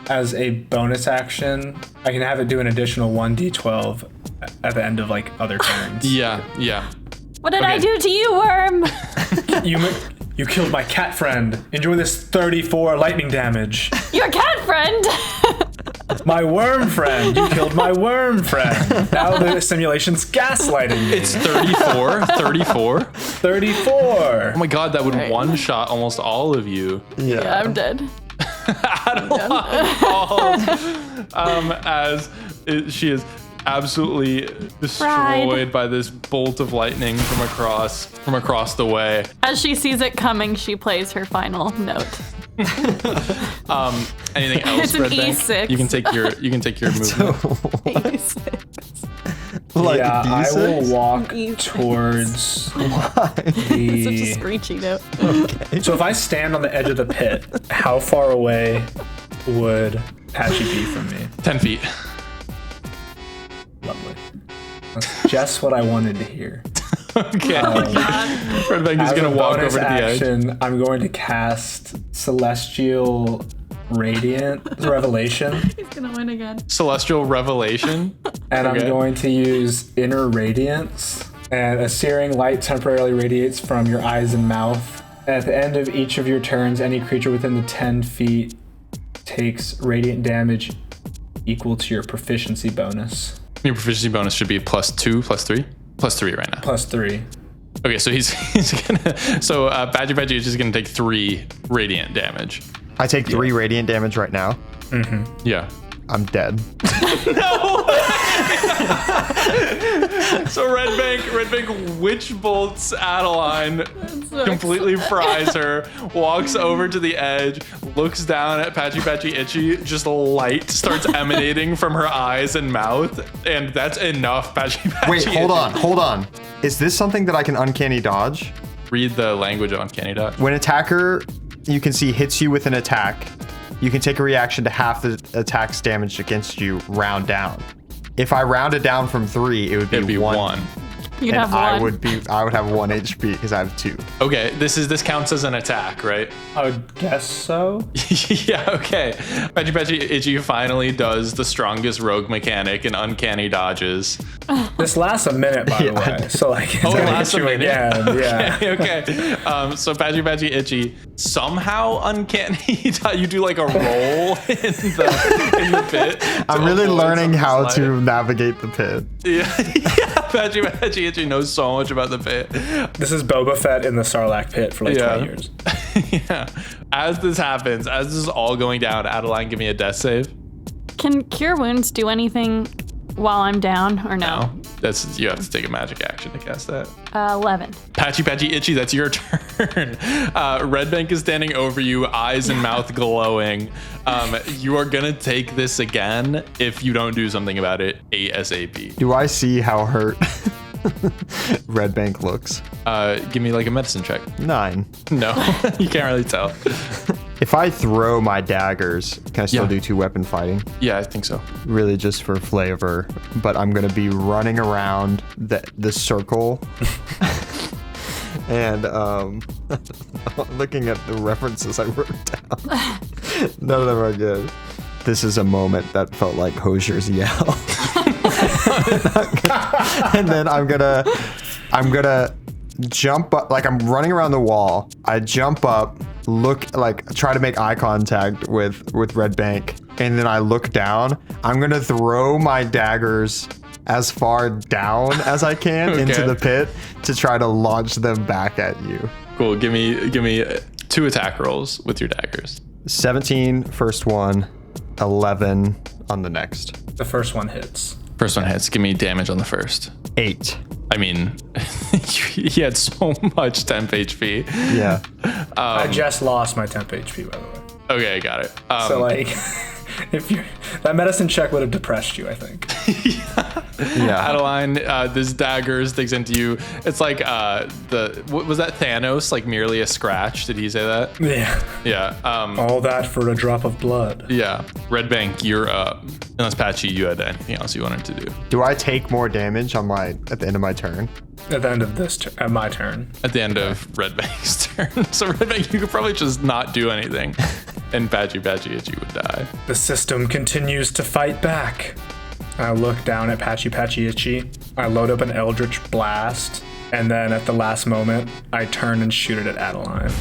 C: as a bonus action, I can have it do an additional 1d12 at the end of like other turns.
A: Yeah.
E: What did I
A: Okay.
E: do to you, worm?
C: You killed my cat friend. Enjoy this 34 lightning damage.
E: Your cat friend!
C: My worm friend. You killed my worm friend. Now the simulation's gaslighting me.
A: It's 34. 34.
C: 34.
A: Oh my god, that would
E: Right.
A: one-shot almost all of you.
E: Yeah, I'm dead.
A: Adeline falls as she is absolutely destroyed
E: Fried.
A: by this bolt of lightning from across the way.
E: As she sees it coming, she plays her final note.
A: Anything else?
E: It's an
A: Red Bank?
E: E6.
A: You can take your movement.
D: Like
C: yeah, I
D: D6?
C: will walk
E: E6.
C: towards
E: Such a
C: the.
E: screechy note.
C: So if I stand on the edge of the pit, how far away would Patchy be from me?
A: 10 feet.
C: Lovely. That's just what I wanted to hear.
A: Okay. Red Bank is
C: As
A: gonna
C: a
A: walk over
C: bonus
A: to the edge.
C: action, I'm going to cast Celestial Radiant Revelation,
E: He's gonna win again.
A: Celestial Revelation.
C: and
A: Okay.
C: I'm going to use Inner Radiance, and a searing light temporarily radiates from your eyes and mouth. At the end of each of your turns, any creature within the 10 feet takes radiant damage equal to your proficiency bonus.
A: Your proficiency bonus should be +2, +3, +3 right now.
C: +3.
A: Okay, so he's gonna. So Badgy is just gonna take 3 radiant damage.
D: I take 3 radiant damage right now.
A: Yeah.
D: I'm dead.
A: So Red Bank witch bolts Adeline, completely fries her, walks over to the edge, looks down at Patchy Itchy, just light starts emanating from her eyes and mouth, and that's enough, Patchy
D: Wait,
A: Itchy.
D: hold on. Is this something that I can uncanny dodge?
A: Read the language of Uncanny Dodge.
D: When attacker, you can see, hits you with an attack, you can take a reaction to half the attack's damage against you round down. If I rounded down from 3, it would be,
A: It'd be 1.
E: You'd
D: And
E: have one.
D: I would have 1 HP because I have 2.
A: Okay, this counts as an attack, right?
C: I would guess so.
A: Yeah, okay. Patchy Itchy finally does the strongest rogue mechanic in Uncanny Dodges.
C: This lasts a minute, by the way. So like, it's
A: Oh, it
C: gonna
A: lasts
C: hit
A: a
C: you
A: minute?
C: again. Yeah.
A: Okay. So Patchy Itchy somehow uncanny. You do like a roll in the pit.
D: I'm really learning how to navigate the pit.
A: Yeah, Patchy Itchy knows so much about the pit.
C: This is Boba Fett in the Sarlacc pit for like 20 years.
A: Yeah. As this happens, as this is all going down, Adeline, give me a death save.
E: Can Cure Wounds do anything while I'm down or no?
A: No, you have to take a magic action to cast that.
E: 11.
A: Patchy Itchy, that's your turn. Red Bank is standing over you, eyes and mouth glowing. You are gonna take this again if you don't do something about it ASAP.
D: Do I see how hurt Red Bank looks?
A: Give me like a medicine check.
D: 9.
A: No, you can't really tell.
D: If I throw my daggers, can I still
A: Yeah.
D: do 2 weapon fighting?
A: Yeah, I think so.
D: Really just for flavor, but I'm gonna be running around the circle and looking at the references I wrote down. None of them are good. This is a moment that felt like Hosier's yell. And then I'm gonna jump up, like I'm running around the wall. I jump up, look, like try to make eye contact with Red Bank, and then I look down. I'm gonna throw my daggers as far down as I can into
A: Okay.
D: the pit to try to launch them back at you.
A: Cool. Give me 2 attack rolls with your daggers.
D: 17 first one, 11 on the next.
C: The first one hits.
A: First one hits. Give me damage on the first.
D: 8.
A: I mean, he had so much temp HP.
D: Yeah.
C: I just lost my temp HP, by the way.
A: Okay, I got it.
C: So like, if you that medicine check would have depressed you, I think.
D: Yeah.
A: Adeline, this dagger sticks into you. It's like what was that, Thanos? Like merely a scratch? Did he say that?
C: Yeah.
A: Yeah.
C: All that for a drop of blood.
A: Yeah. Red Bank, you're up. Unless Patchy, you had anything else you wanted to do.
D: Do I take more damage on at the end of my turn?
C: At the end of at my turn.
A: At the end of Red Bank's turn. So Red Bank, you could probably just not do anything, and Patchy Itchy would die.
C: The system continues to fight back. I look down at Patchy Itchy. I load up an Eldritch Blast, and then at the last moment, I turn and shoot it at Adeline.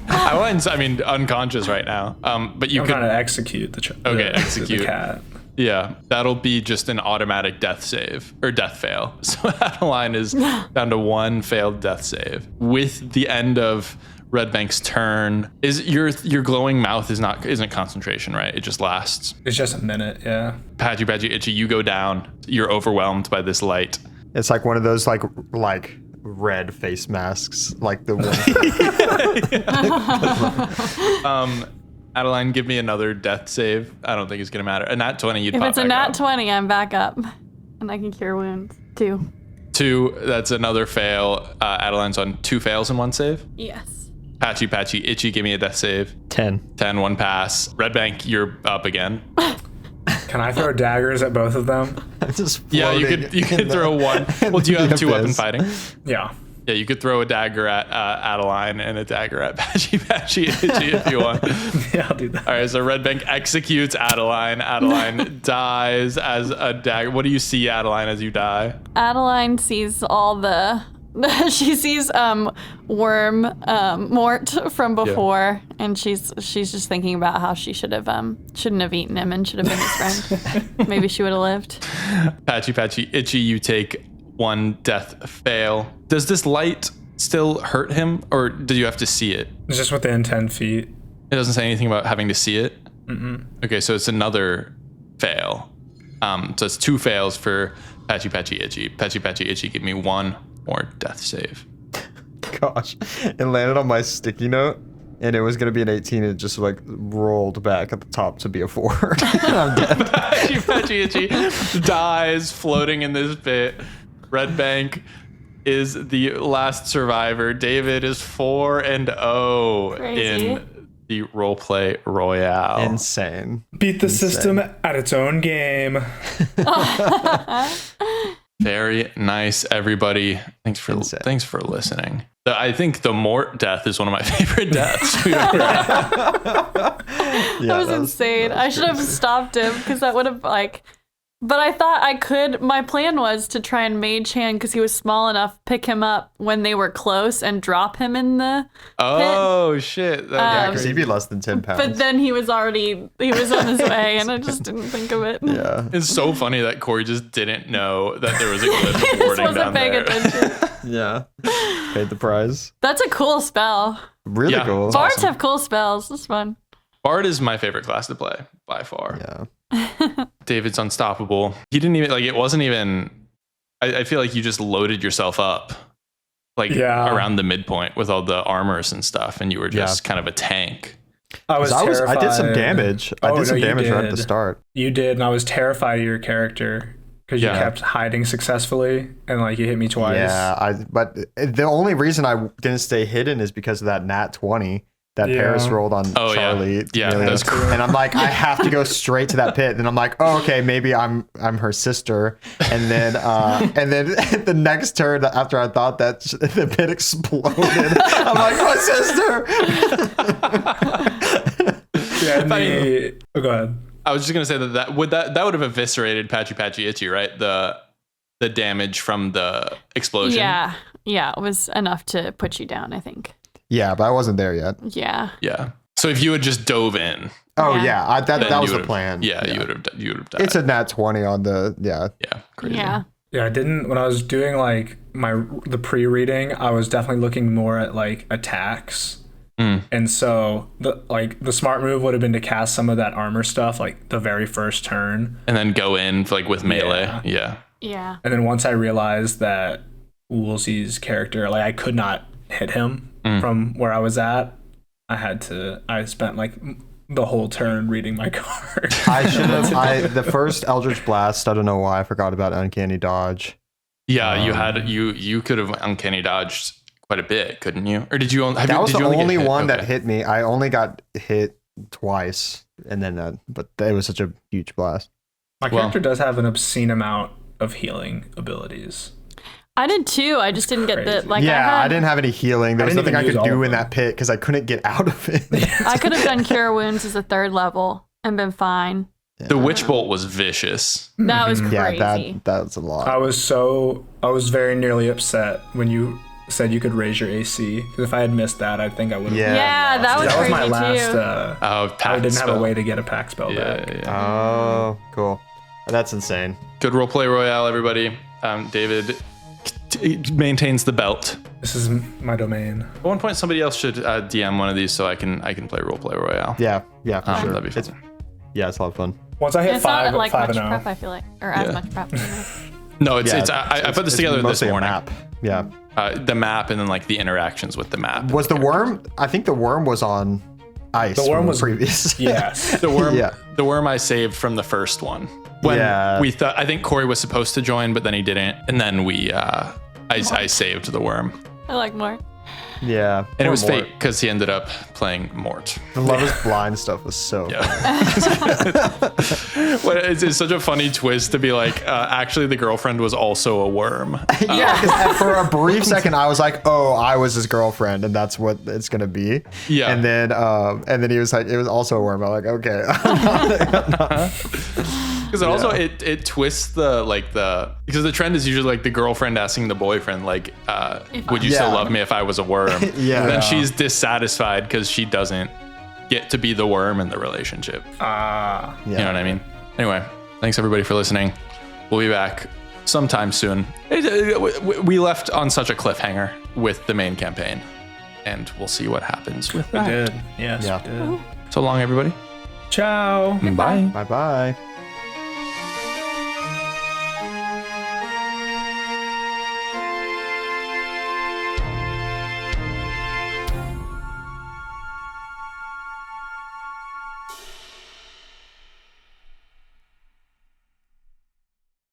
A: Adeline's, unconscious right now. But you
C: I'm
A: could.
C: trying to execute
A: Execute.
C: the cat.
A: Yeah, that'll be just an automatic death save or death fail. So Adeline is down to 1 failed death save. With the end of Red Bank's turn. Is your glowing mouth isn't concentration, right? It just lasts.
C: It's just a minute, yeah.
A: Patchy, Itchy, you go down. You're overwhelmed by this light.
D: It's like one of those like red face masks, like the one.
A: Adeline, give me another death save. I don't think it's gonna matter. A nat 20, you'd
E: If
A: pop
E: it's a
A: back
E: nat
A: up.
E: 20, I'm back up. And I can cure wounds. 2.
A: 2, that's another fail. Adeline's on 2 fails and 1 save.
E: Yes.
A: Patchy, Itchy, give me a death save.
D: 10.
A: 10, 1 pass. Red Bank, you're up again.
C: Can I throw daggers at both of them?
D: Just
A: Yeah, you could throw one. Well, do you have 2 weapon fighting?
C: Yeah.
A: Yeah, you could throw a dagger at Adeline and a dagger at Patchy, Itchy if you want.
C: Yeah, I'll do that.
A: All right, so Red Bank executes Adeline. Adeline dies as a dagger. What do you see, Adeline, as you die?
E: Adeline sees all the. She sees Worm Mort from before, and she's just thinking about how she shouldn't have eaten him and should have been his friend. Maybe she would have lived.
A: Patchy, Itchy, you take 1 death fail. Does this light still hurt him, or do you have to see it?
C: It's just within 10 feet.
A: It doesn't say anything about having to see it? Okay, so it's another fail. So it's 2 fails for Patchy, Itchy. Patchy, Itchy, give me 1 more death save.
D: Gosh, it landed on my sticky note, and it was gonna be an 18. It just like rolled back at the top to be a 4. I'm dead.
A: Patchy, Itchy dies floating in this pit. Red Bank is the last survivor. David is 4-0
E: Crazy.
A: in the Roleplay Royale.
D: Insane.
C: Beat the system at its own game.
A: Very nice, everybody. Thanks for listening. I think the Mort death is one of my favorite deaths we've ever had.
E: That was insane. I should have stopped him because that would have But I thought I could. My plan was to try and mage hand because he was small enough, pick him up when they were close and drop him in the
A: Oh shit!
D: Yeah, because he'd be less than 10 pounds.
E: But then he was on his way, and I just didn't think of it.
D: Yeah.
A: It's so funny that Corey just didn't know that there was a glitch
E: I
A: of
E: just
A: warding
E: wasn't
A: down
E: paying
A: there.
E: attention.
D: Yeah. Paid the prize.
E: That's a cool spell.
D: Really
A: Yeah.
D: cool.
E: Bards
A: awesome.
E: have cool spells. It's fun.
A: Bard is my favorite class to play by far.
D: Yeah.
A: David's unstoppable. He didn't even it wasn't even. I feel like you just loaded yourself up, around the midpoint with all the armors and stuff, and you were just kind of a tank.
C: I
D: did some damage. I did some damage right at the start.
C: You did, and I was terrified of your character because you kept hiding successfully, and you hit me twice.
D: Yeah, but the only reason I didn't stay hidden is because of that nat 20 that Paris rolled on Charlie.
A: Yeah, that's cool.
D: And I'm like, I have to go straight to that pit. And I'm like, oh, okay, maybe I'm her sister. And then the next turn after I thought that, the pit exploded. I'm like, oh, sister.
C: Go ahead.
A: I was just gonna say that would have eviscerated Patchy Itchy, right? The damage from the explosion.
E: Yeah, it was enough to put you down, I think.
D: Yeah, but I wasn't there yet.
E: Yeah.
A: Yeah. So if you had just dove in.
D: Oh
E: Yeah.
D: that was the plan.
A: Yeah, you would have died.
D: It's a nat 20 on the
A: Yeah. Crazy.
E: Yeah.
C: Yeah, I didn't. When I was doing the pre-reading, I was definitely looking more at attacks. And so the smart move would have been to cast some of that armor stuff the very first turn,
A: And then go in with melee. Yeah.
E: Yeah.
C: and then once I realized that Woolsey's character, I could not hit him from where I was at, I spent the whole turn reading my card.
D: I should have. The first Eldritch Blast, I don't know why I forgot about Uncanny Dodge.
A: Yeah, you could have uncanny dodged quite a bit, couldn't you? Or did you?
D: That was the only one that
A: Okay.
D: hit me. I only got hit twice, and then but it was such a huge blast.
C: My character does have an obscene amount of healing abilities.
E: I did too. I just didn't get the
D: I didn't have any healing. There was
C: didn't
D: nothing I
C: even
D: could
C: use all
D: do
C: of
D: in
C: them.
D: that pit because I couldn't get out of it.
E: I could have done cure wounds as a 3rd level and been fine.
A: The witch bolt was vicious.
E: That was crazy.
D: Yeah, that's a lot.
C: I was very nearly upset when you said you could raise your AC, because if I had missed that, I think I would have.
E: Yeah, that was
C: That was my
E: crazy
C: last.
A: Pack
C: I didn't have
A: spell.
C: a way to get a pack spell back.
A: Yeah.
D: Oh, cool. That's insane.
A: Good roleplay royale, everybody. David maintains the belt.
C: This is my domain.
A: At one point, somebody else should DM one of these so I can play Roleplay Royale.
D: Yeah, for sure.
A: That'd be fun.
D: It's a lot of fun.
C: Once I hit
E: It's
C: five,
E: not like
C: 5
E: much
C: and 0.
E: prep, I feel like, or as much prep.
A: No, I put this
D: It's
A: together this
D: mostly a
A: morning.
D: map. Yeah.
A: The map and then like the interactions with the map.
D: Was the worm? I think the worm was on ice.
C: The worm
D: from
C: was
D: previous.
C: Yes.
A: The worm,
D: Yeah.
A: the worm I saved from the first one. When
D: Yeah.
A: we thought, I think Corey was supposed to join, but then he didn't. And then I saved the worm.
E: I like more.
D: Yeah.
A: And it
D: Poor
A: was
D: Mort.
A: fate because he ended up playing Mort.
D: The Love is Blind stuff was so.
A: Yeah. Well, it's such a funny twist to be like, actually, the girlfriend was also a worm.
D: Yeah, because for a brief second I was like, "Oh, I was his girlfriend, and that's what it's gonna be."
A: Yeah.
D: And then he was like, "It was also a worm." I'm like, "Okay."
A: Because also it twists because the trend is usually like the girlfriend asking the boyfriend like, would you still
D: Yeah.
A: love me if I was a worm?
D: Yeah.
A: Then she's dissatisfied because she doesn't get to be the worm in the relationship.
C: Ah.
A: You know what I mean? Anyway, thanks everybody for listening. We'll be back sometime soon. We left on such a cliffhanger with the main campaign, and we'll see what happens with
C: We
A: that.
C: did. Yes,
D: Yeah.
C: we did.
A: So long, everybody.
C: Ciao.
A: Bye.
D: Bye bye.